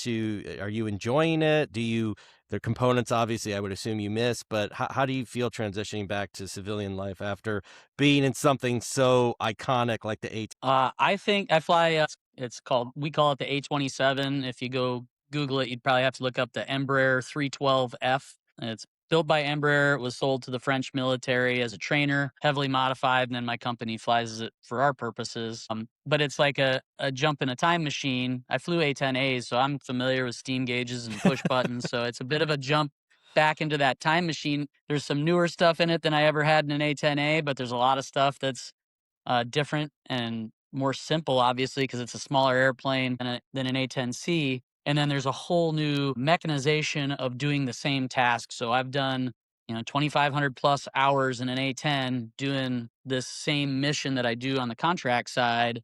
are you enjoying it? The components, obviously, I would assume you miss, but how do you feel transitioning back to civilian life after being in something so iconic like the A? I think I fly, we call it the A-27. If you go Google it, you'd probably have to look up the Embraer 312F. It's built by Embraer. It was sold to the French military as a trainer, heavily modified, and then my company flies it for our purposes. But it's like a jump in a time machine. I flew A-10As, so I'm familiar with steam gauges and push buttons. So it's a bit of a jump back into that time machine. There's some newer stuff in it than I ever had in an A-10A, but there's a lot of stuff that's different and more simple, obviously, because it's a smaller airplane than an A-10C. And then there's a whole new mechanization of doing the same task. So I've done, 2,500 plus hours in an A-10 doing this same mission that I do on the contract side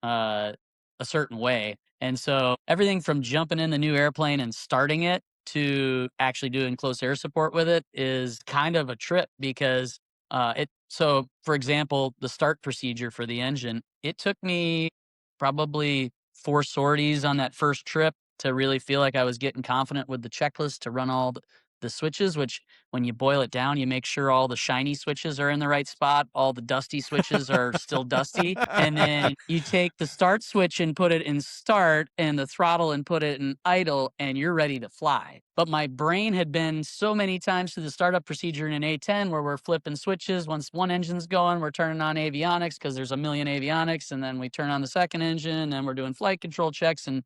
a certain way. And so everything from jumping in the new airplane and starting it to actually doing close air support with it is kind of a trip because it So, for example, the start procedure for the engine, it took me probably 4 sorties on that first trip to really feel like I was getting confident with the checklist to run all the switches, which when you boil it down, you make sure all the shiny switches are in the right spot, all the dusty switches are still dusty, and then you take the start switch and put it in start and the throttle and put it in idle, and you're ready to fly. But my brain had been so many times through the startup procedure in an A-10 where we're flipping switches. Once one engine's going, we're turning on avionics because there's a million avionics, and then we turn on the second engine and we're doing flight control checks. And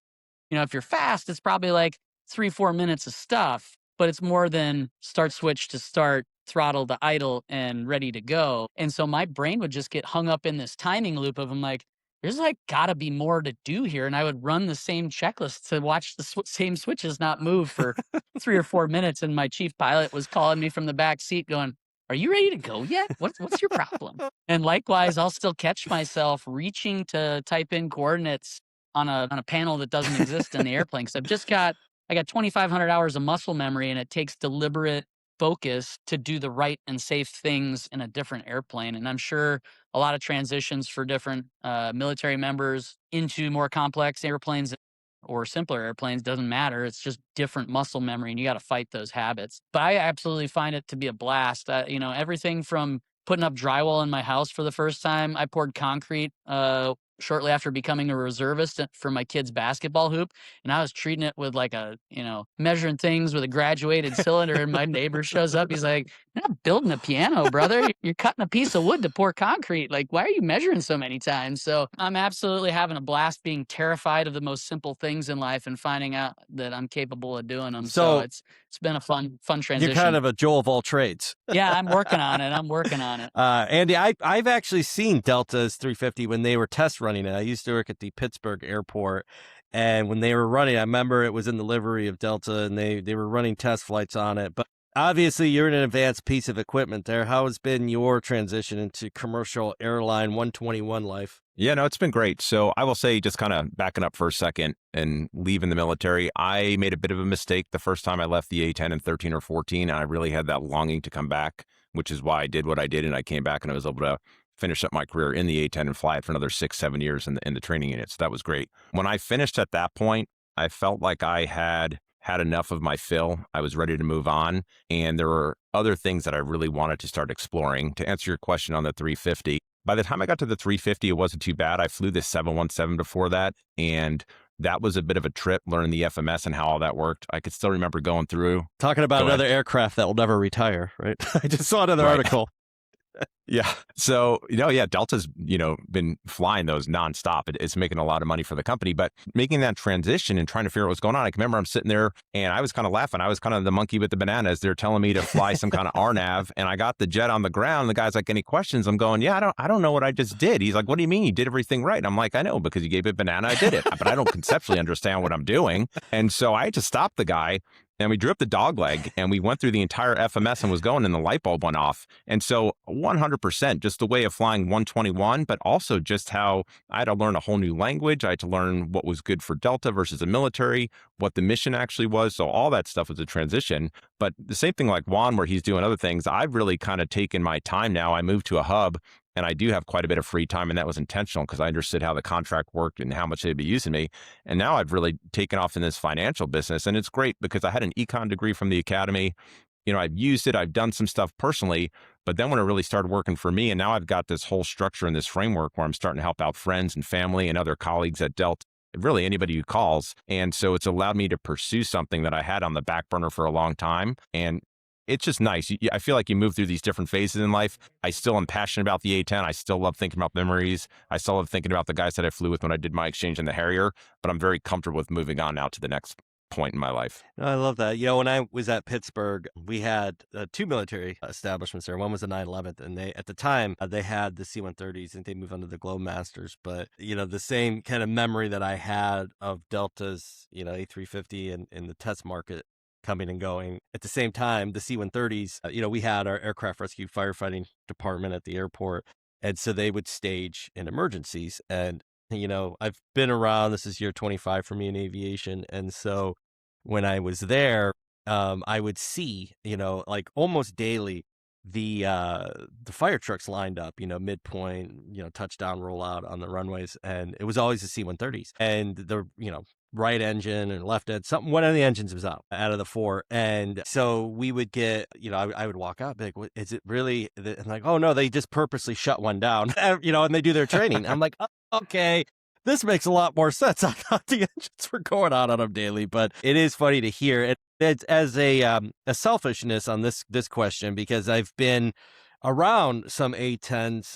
if you're fast, it's probably like 3-4 minutes of stuff, but it's more than start switch to start, throttle to idle, and ready to go. And so my brain would just get hung up in this timing loop of, I'm like, there's like gotta be more to do here. And I would run the same checklist to watch the same switches not move for 3 or 4 minutes. And my chief pilot was calling me from the back seat going, are you ready to go yet? What's your problem? And likewise, I'll still catch myself reaching to type in coordinates on a panel that doesn't exist in the airplane, because I got 2,500 hours of muscle memory, and it takes deliberate focus to do the right and safe things in a different airplane. And I'm sure a lot of transitions for different military members into more complex airplanes or simpler airplanes doesn't matter. It's just different muscle memory, and you got to fight those habits. But I absolutely find it to be a blast. Everything from putting up drywall in my house for the first time. I poured concrete shortly after becoming a reservist for my kid's basketball hoop. And I was treating it with like measuring things with a graduated cylinder. And my neighbor shows up. He's like, you're not building a piano, brother. You're cutting a piece of wood to pour concrete. Like, why are you measuring so many times? So I'm absolutely having a blast being terrified of the most simple things in life and finding out that I'm capable of doing them. So So it's been a fun you're transition. kind of a Joel of all trades. Yeah, I'm working on it. Andy, I've actually seen Delta's 350 when they were test running it. I used to work at the Pittsburgh airport, and when they were running, I remember it was in the livery of Delta, and they were running test flights on it. But obviously, you're an advanced piece of equipment there. How has been your transition into commercial airline 121 life? Yeah, no, it's been great. So I will say, just kind of backing up for a second and leaving the military, I made a bit of a mistake the first time I left the A-10 in 13 or 14. And I really had that longing to come back, which is why I did what I did. And I came back and I was able to finish up my career in the A-10 and fly it for another 6-7 years in the training unit. So that was great. When I finished at that point, I felt like I had enough of my fill. I was ready to move on. And there were other things that I really wanted to start exploring. To answer your question on the 350, by the time I got to the 350, it wasn't too bad. I flew the 717 before that, and that was a bit of a trip learning the FMS and how all that worked. I could still remember going through. Talking about another aircraft that will never retire, right? I just saw another article. Yeah. So, Delta's, been flying those nonstop. It's making a lot of money for the company, but making that transition and trying to figure out what's going on. I can remember I'm sitting there and I was kind of laughing. I was kind of the monkey with the bananas. They're telling me to fly some kind of RNAV, and I got the jet on the ground. The guy's like, any questions? I'm going, yeah, I don't know what I just did. He's like, what do you mean? You did everything right. And I'm like, I know, because you gave it a banana. I did it, but I don't conceptually understand what I'm doing. And so I had to stop the guy. And we drew up the dog leg and we went through the entire FMS and was going, and the light bulb went off. And so 100% just the way of flying 121, but also just how I had to learn a whole new language. I had to learn what was good for Delta versus the military, what the mission actually was. So all that stuff was a transition. But the same thing like Juan, where he's doing other things, I've really kind of taken my time now. I moved to a hub, and I do have quite a bit of free time, and that was intentional because I understood how the contract worked and how much they'd be using me. And now I've really taken off in this financial business, and it's great because I had an econ degree from the academy. I've used it. I've done some stuff personally, but then when it really started working for me, and now I've got this whole structure and this framework where I'm starting to help out friends and family and other colleagues at Delta, really anybody who calls. And so it's allowed me to pursue something that I had on the back burner for a long time. And it's just nice. I feel like you move through these different phases in life. I still am passionate about the A-10. I still love thinking about memories. I still love thinking about the guys that I flew with when I did my exchange in the Harrier, but I'm very comfortable with moving on now to the next point in my life. I love that. When I was at Pittsburgh, we had 2 military establishments there. One was the 9/11th, and at the time, they had the C-130s, and they moved on to the Globemasters. But, the same kind of memory that I had of Delta's, A350 and the test market coming and going. At the same time, the C-130s, we had our aircraft rescue firefighting department at the airport. And so they would stage in emergencies. And, I've been around, this is year 25 for me in aviation. And so when I was there, I would see, like almost daily, the fire trucks lined up, midpoint, touchdown rollout on the runways, and it was always the C-130s, and the right engine and left end, one of the engines was out of the four, and so we would get, I would walk out, be like, "What, is it really?" And like, "Oh no, they just purposely shut one down," and they do their training. I'm like, "Oh, okay." This makes a lot more sense. I thought the engines were going out on them daily, but it is funny to hear it. It's as a selfishness on this question, because I've been around some A-10s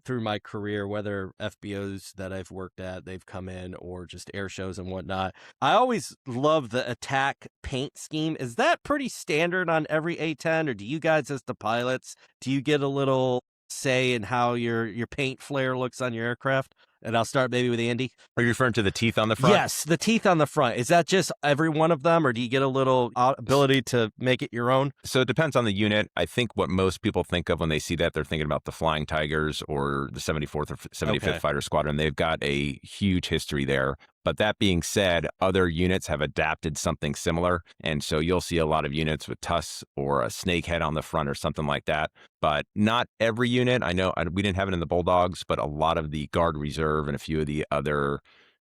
through my career, whether FBOs that I've worked at, they've come in, or just air shows and whatnot. I always love the attack paint scheme. Is that pretty standard on every A-10, or do you guys, as the pilots, do you get a little say in how your paint flare looks on your aircraft? And I'll start maybe with Andy. Are you referring to the teeth on the front? Yes, the teeth on the front. Is that just every one of them, or do you get a little ability to make it your own? So it depends on the unit. I think what most people think of when they see that, they're thinking about the Flying Tigers or the 74th or 75th Fighter Squadron. They've got a huge history there. But that being said, other units have adapted something similar. And so you'll see a lot of units with tusks or a snake head on the front or something like that. But not every unit. I know we didn't have it in the Bulldogs, but a lot of the Guard Reserve and a few of the other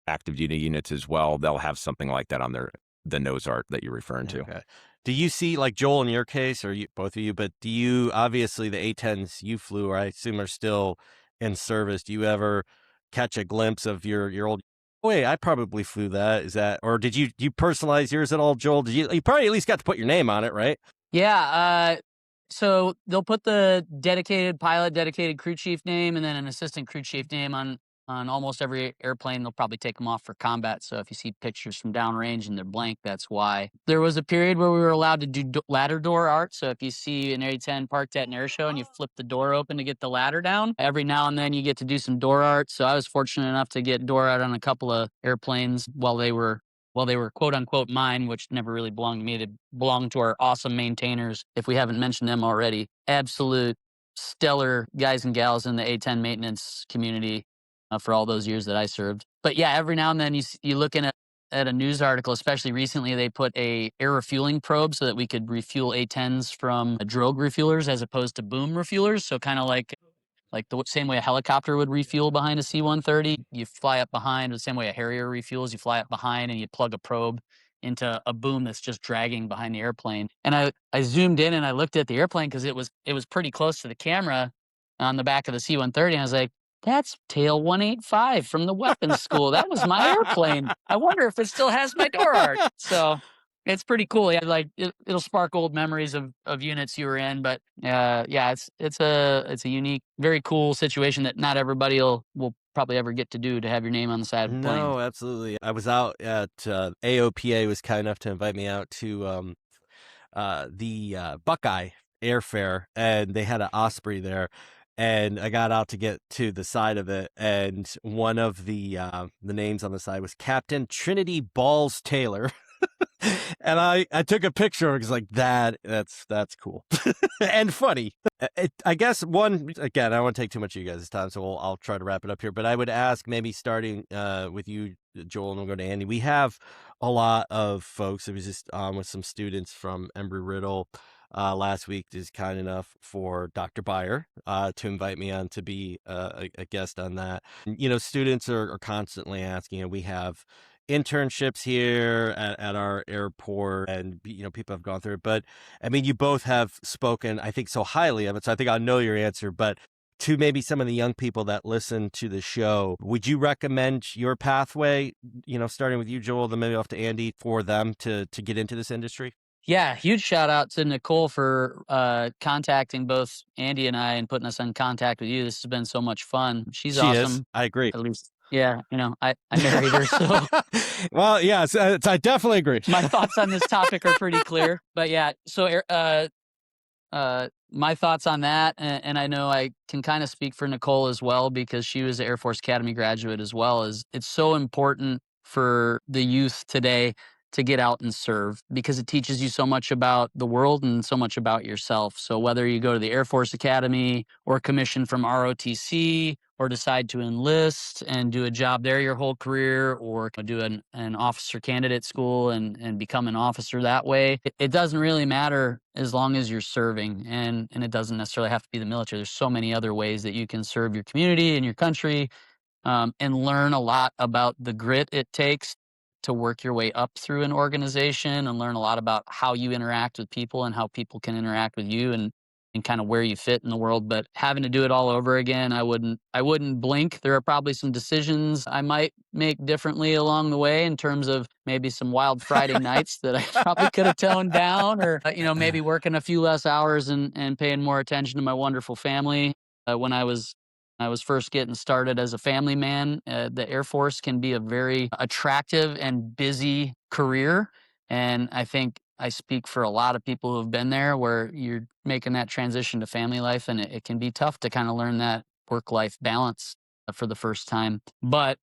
active duty units as well, they'll have something like that on the nose art that you're referring to. Okay. Do you see, like Joel in your case, or both of you, but do you, obviously the A-10s you flew, or I assume are still in service, do you ever catch a glimpse of your old, wait, I probably flew that, is that, or did you personalize yours at all, Joel? You probably at least got to put your name on it, right? Yeah. So they'll put the dedicated pilot, dedicated crew chief name, and then an assistant crew chief name on almost every airplane. They'll probably take them off for combat. So if you see pictures from downrange and they're blank, that's why. There was a period where we were allowed to do ladder door art. So if you see an A-10 parked at an air show and you flip the door open to get the ladder down, every now and then you get to do some door art. So I was fortunate enough to get door art on a couple of airplanes while they were quote unquote mine, which never really belonged to me. They belonged to our awesome maintainers. If we haven't mentioned them already, absolute stellar guys and gals in the A-10 maintenance community for all those years that I served. But yeah, every now and then you look at a news article, especially recently, they put a air refueling probe so that we could refuel A-10s from drogue refuelers as opposed to boom refuelers. So kind of like the same way a helicopter would refuel behind a C-130, you fly up behind, the same way a Harrier refuels, you fly up behind and you plug a probe into a boom that's just dragging behind the airplane. And I zoomed in and I looked at the airplane because it was pretty close to the camera on the back of the C-130. And I was like, that's tail 185 from the weapons school. That was my airplane. I wonder if it still has my door art. So it's pretty cool. Yeah, like it'll spark old memories of units you were in. But yeah, it's a unique, very cool situation that not everybody will probably ever get to do, to have your name on the side of a plane. No, absolutely. I was out at AOPA was kind enough to invite me out to the Buckeye Airfair, and they had an Osprey there. And I got out to get to the side of it, and one of the names on the side was Captain Trinity Balls Taylor. And I took a picture of it because, like, that's cool and funny. I guess again, I don't want to take too much of you guys' time, so I'll try to wrap it up here. But I would ask, maybe starting with you, Joel, and we'll go to Andy. We have a lot of folks. It was just with some students from Embry-Riddle last week, is kind enough for Dr. Bier to invite me on to be a guest on that. Students are constantly asking, and we have internships here at our airport, and people have gone through it. But I mean, you both have spoken, I think, so highly of it, so I think I know your answer. But to maybe some of the young people that listen to the show, would you recommend your pathway, starting with you, Joel, then maybe off to Andy, for them to get into this industry? Yeah, huge shout out to Nicole for contacting both Andy and I and putting us in contact with you. This has been so much fun. She's awesome. I agree. At least, yeah, I married her, so. Well, yeah, I definitely agree. My thoughts on this topic are pretty clear. But yeah, so my thoughts on that, and I know I can kind of speak for Nicole as well, because she was an Air Force Academy graduate as well, is it's so important for the youth today to get out and serve because it teaches you so much about the world and so much about yourself. So whether you go to the Air Force Academy or commission from ROTC or decide to enlist and do a job there your whole career or do an officer candidate school and become an officer that way, it doesn't really matter as long as you're serving. And it doesn't necessarily have to be the military. There's so many other ways that you can serve your community and your country, and learn a lot about the grit it takes to work your way up through an organization and learn a lot about how you interact with people and how people can interact with you and kind of where you fit in the world. But having to do it all over again, I wouldn't blink. There are probably some decisions I might make differently along the way in terms of maybe some wild Friday nights that I probably could have toned down, or maybe working a few less hours and paying more attention to my wonderful family. When I was first getting started as a family man, the Air Force can be a very attractive and busy career. And I think I speak for a lot of people who have been there where you're making that transition to family life, and it can be tough to kind of learn that work-life balance for the first time. But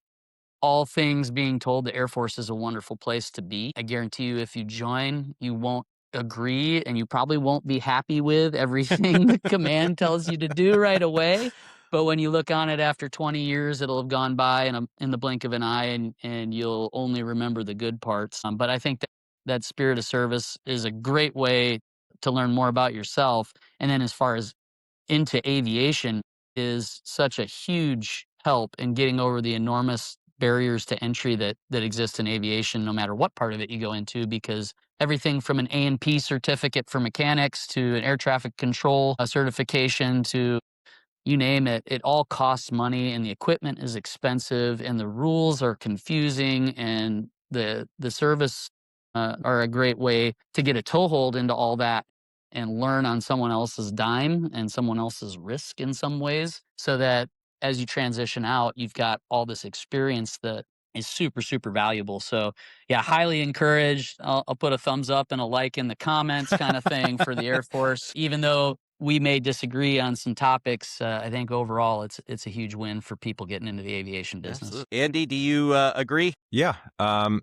all things being told, the Air Force is a wonderful place to be. I guarantee you, if you join, you won't agree and you probably won't be happy with everything the command tells you to do right away. But when you look on it after 20 years, it'll have gone by in the blink of an eye, and you'll only remember the good parts. But I think that spirit of service is a great way to learn more about yourself. And then as far as into aviation is such a huge help in getting over the enormous barriers to entry that exist in aviation, no matter what part of it you go into, because everything from an A&P certificate for mechanics to an air traffic control certification to you name it, it all costs money and the equipment is expensive and the rules are confusing, and the service are a great way to get a toehold into all that and learn on someone else's dime and someone else's risk in some ways, so that as you transition out, you've got all this experience that is super, super valuable. So yeah, highly encouraged. I'll put a thumbs up and a like in the comments kind of thing for the Air Force. Even though we may disagree on some topics, I think overall it's a huge win for people getting into the aviation business. Absolutely. Andy, do you agree? Yeah.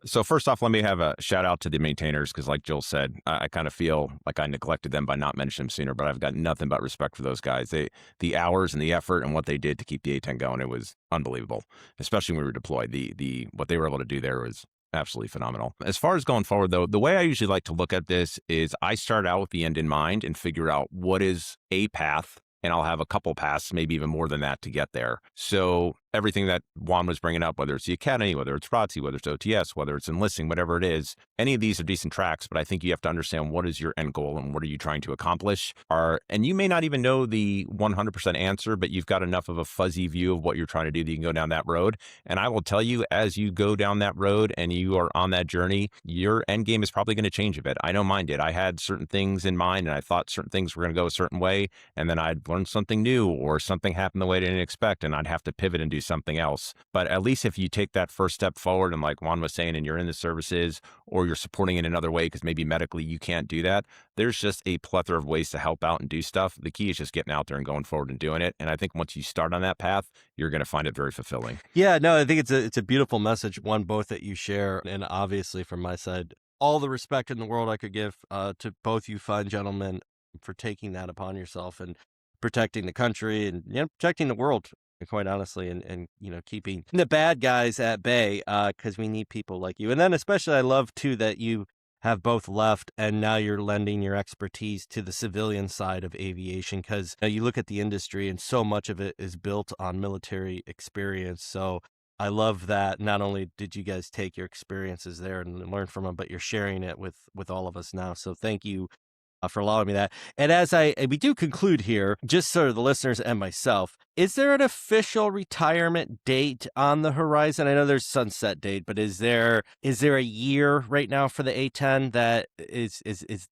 So first off, let me have a shout out to the maintainers, because like Jill said, I kind of feel like I neglected them by not mentioning them sooner, but I've got nothing but respect for those guys. The hours and the effort and what they did to keep the A-10 going, it was unbelievable, especially when we were deployed. The what they were able to do there was absolutely phenomenal. As far as going forward, though, the way I usually like to look at this is I start out with the end in mind and figure out what is a path, and I'll have a couple paths, maybe even more than that, to get there. So everything that Juan was bringing up, whether it's the academy, whether it's ROTC, whether it's OTS, whether it's enlisting, whatever it is, any of these are decent tracks, but I think you have to understand what is your end goal and what are you trying to accomplish. And you may not even know the 100% answer, but you've got enough of a fuzzy view of what you're trying to do that you can go down that road. And I will tell you, as you go down that road and you are on that journey, your end game is probably going to change a bit. I know mine did. I had certain things in mind and I thought certain things were going to go a certain way, and then I'd learn something new or something happened the way I didn't expect, and I'd have to pivot and do something else. But at least if you take that first step forward, and like Juan was saying, and you're in the services or you're supporting in another way because maybe medically you can't do that, there's just a plethora of ways to help out and do stuff. The key is just getting out there and going forward and doing it. And I think once you start on that path, you're going to find it very fulfilling. Yeah, no, I think it's a beautiful message, one, both that you share, and obviously from my side, all the respect in the world I could give to both you fine gentlemen for taking that upon yourself and protecting the country and protecting the world, quite honestly, and keeping the bad guys at bay, because we need people like you. And then especially I love too that you have both left and now you're lending your expertise to the civilian side of aviation, because you look at the industry and so much of it is built on military experience. So I love that not only did you guys take your experiences there and learn from them, but you're sharing it with all of us now. So thank you for allowing me that. And as we do conclude here, just so the listeners and myself, is there an official retirement date on the horizon? I know there's sunset date, but is there a year right now for the A-10 that is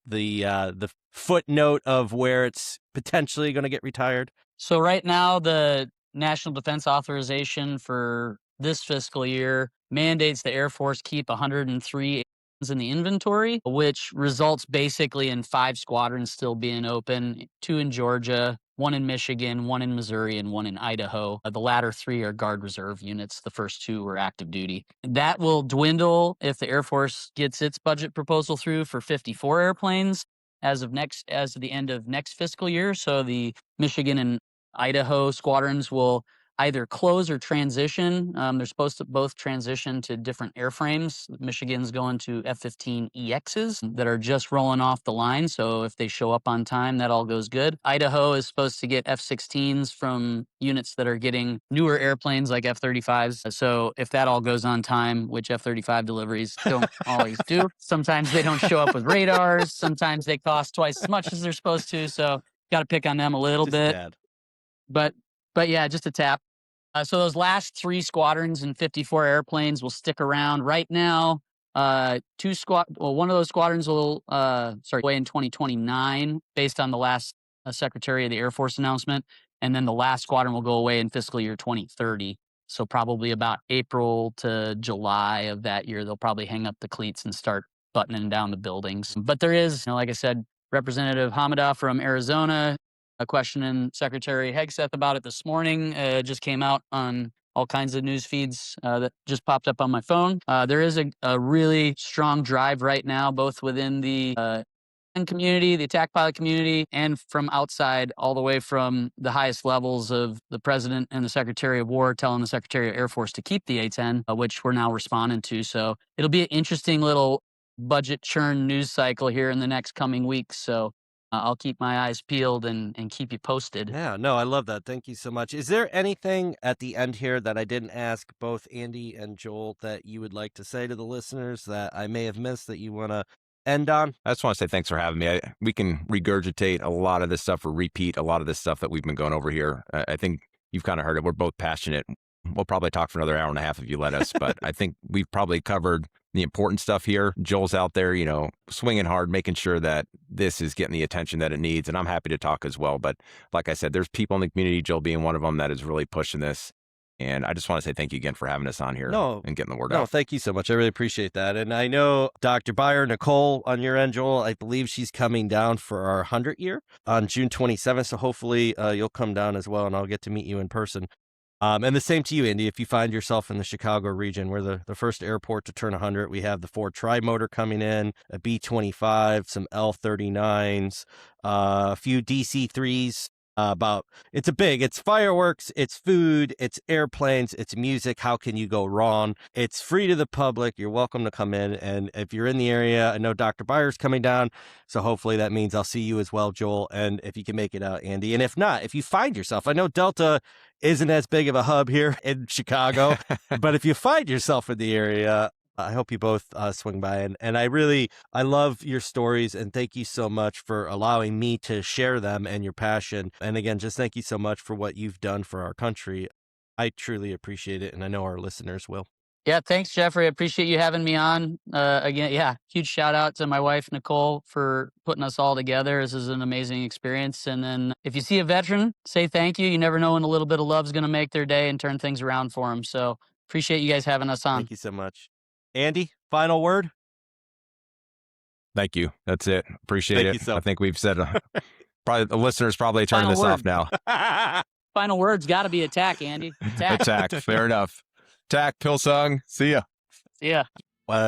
the footnote of where it's potentially going to get retired? So right now, the National Defense Authorization for this fiscal year mandates the Air Force keep 103 in the inventory, which results basically in 5 squadrons still being open, 2 in Georgia, one in Michigan, one in Missouri, and one in Idaho. The latter 3 are Guard Reserve units. The first 2 were active duty. That will dwindle if the Air Force gets its budget proposal through for 54 airplanes as of the end of next fiscal year. So the Michigan and Idaho squadrons will either close or transition. They're supposed to both transition to different airframes. Michigan's going to F-15EXs that are just rolling off the line. So if they show up on time, that all goes good. Idaho is supposed to get F-16s from units that are getting newer airplanes like F-35s. So if that all goes on time, which F-35 deliveries don't always do, sometimes they don't show up with radars. Sometimes they cost twice as much as they're supposed to. So got to pick on them a little Just bit. dad. But yeah, just a tap. So those last 3 squadrons and 54 airplanes will stick around. Right now, one of those squadrons will away in 2029 based on the last Secretary of the Air Force announcement. And then the last squadron will go away in fiscal year 2030. So probably about April to July of that year, they'll probably hang up the cleats and start buttoning down the buildings. But there is, like I said, Representative Hamada from Arizona questioning Secretary Hegseth about it this morning. Just came out on all kinds of news feeds that just popped up on my phone. There is a really strong drive right now, both within the community, the attack pilot community, and from outside, all the way from the highest levels of the President and the Secretary of War telling the Secretary of Air Force to keep the A-10, which we're now responding to. So it'll be an interesting little budget churn news cycle here in the next coming weeks. So I'll keep my eyes peeled and keep you posted. Yeah, no, I love that. Thank you so much. Is there anything at the end here that I didn't ask both Andy and Joel that you would like to say to the listeners that I may have missed that you want to end on? I just want to say thanks for having me. We can regurgitate a lot of this stuff or repeat a lot of this stuff that we've been going over here. I think you've kind of heard it. We're both passionate. We'll probably talk for another hour and a half if you let us, but I think we've probably covered the important stuff here. Joel's out there, swinging hard, making sure that this is getting the attention that it needs. And I'm happy to talk as well. But like I said, there's people in the community, Joel being one of them, that is really pushing this. And I just want to say thank you again for having us on here and getting the word out. No, thank you so much. I really appreciate that. And I know Dr. Bier, Nicole, on your end, Joel, I believe she's coming down for our 100th year on June 27th. So hopefully you'll come down as well and I'll get to meet you in person. And the same to you, Andy. If you find yourself in the Chicago region, we're the first airport to turn 100. We have the Ford Tri-Motor coming in, a B-25, some L-39s, a few DC-3s. It's fireworks, it's food, it's airplanes, it's music. How can you go wrong? It's free to the public. You're welcome to come in. And if you're in the area, I know Dr. Bier's coming down. So hopefully that means I'll see you as well, Joel. And if you can make it out, Andy. And if not, if you find yourself, I know Delta isn't as big of a hub here in Chicago, but if you find yourself in the area, I hope you both swing by. And I love your stories. And thank you so much for allowing me to share them and your passion. And again, just thank you so much for what you've done for our country. I truly appreciate it. And I know our listeners will. Yeah, thanks, Jeffrey. I appreciate you having me on. Again, huge shout out to my wife, Nicole, for putting us all together. This is an amazing experience. And then if you see a veteran, say thank you. You never know when a little bit of love is going to make their day and turn things around for them. So appreciate you guys having us on. Thank you so much. Andy, final word? Thank you. That's it. Appreciate it. I think we've said probably the listeners probably turning this off now. Final word's got to be attack, Andy. Attack. Attack. Fair enough. Attack. Pilsung. See ya. See ya.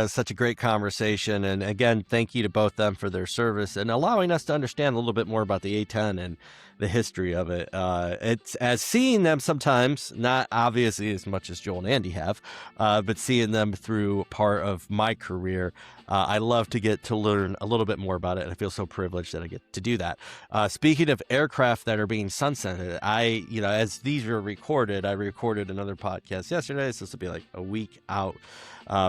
Such a great conversation. And again, thank you to both them for their service and allowing us to understand a little bit more about the A-10 and the history of it. It's as seeing them sometimes, not obviously as much as Joel and Andy have, but seeing them through part of my career. I love to get to learn a little bit more about it. And I feel so privileged that I get to do that. Speaking of aircraft that are being sunsetted, as these were recorded, I recorded another podcast yesterday. So this will be like a week out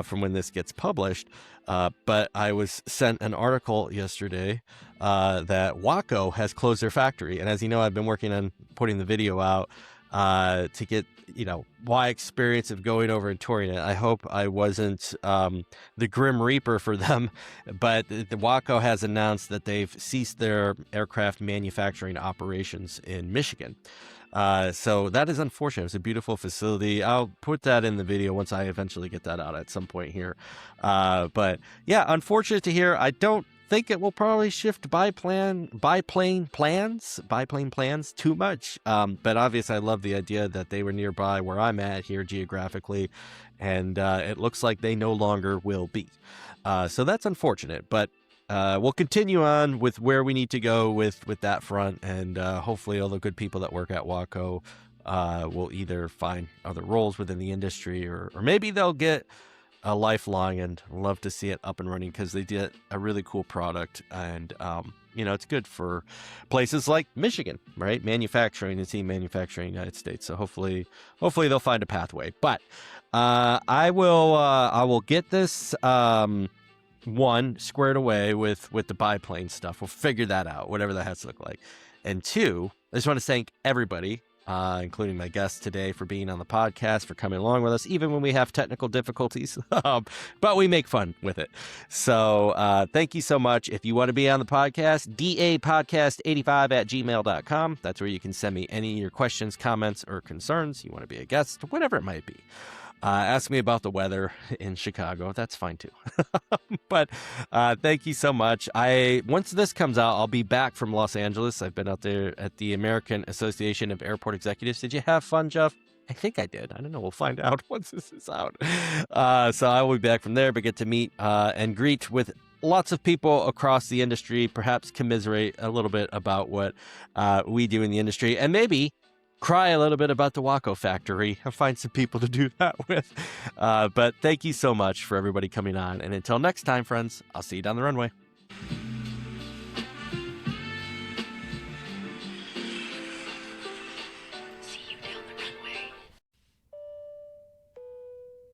from when this gets published. But I was sent an article yesterday that Waco has closed their factory. And as you know, I've been working on putting the video out to get, my experience of going over and touring it. I hope I wasn't the Grim Reaper for them, but the Waco has announced that they've ceased their aircraft manufacturing operations in Michigan. So that is unfortunate. It's a beautiful facility. I'll put that in the video once I eventually get that out at some point here. But yeah, unfortunate to hear. I don't think it will probably shift biplane plans too much. But obviously I love the idea that they were nearby where I'm at here geographically, and it looks like they no longer will be. So that's unfortunate, but we'll continue on with where we need to go with that front, and hopefully all the good people that work at Waco will either find other roles within the industry, or maybe they'll get a lifelong, and love to see it up and running because they did a really cool product, and it's good for places like Michigan, right? Manufacturing and seeing manufacturing in the United States. So hopefully they'll find a pathway. But I will get this one squared away with the biplane stuff. We'll figure that out, whatever that has to look like. And two, I just want to thank everybody, including my guests today, for being on the podcast, for coming along with us, even when we have technical difficulties, but we make fun with it. So thank you so much. If you want to be on the podcast, dapodcast85@gmail.com. That's where you can send me any of your questions, comments, or concerns. You want to be a guest, whatever it might be. Ask me about the weather in Chicago. That's fine too. But thank you so much. Once this comes out, I'll be back from Los Angeles. I've been out there at the American Association of Airport Executives. Did you have fun, Jeff? I think I did. I don't know. We'll find out once this is out. So I will be back from there, but get to meet and greet with lots of people across the industry, perhaps commiserate a little bit about what we do in the industry, and maybe cry a little bit about the Waco factory. I'll find some people to do that with. But thank you so much for everybody coming on. And until next time, friends, I'll see you down the runway.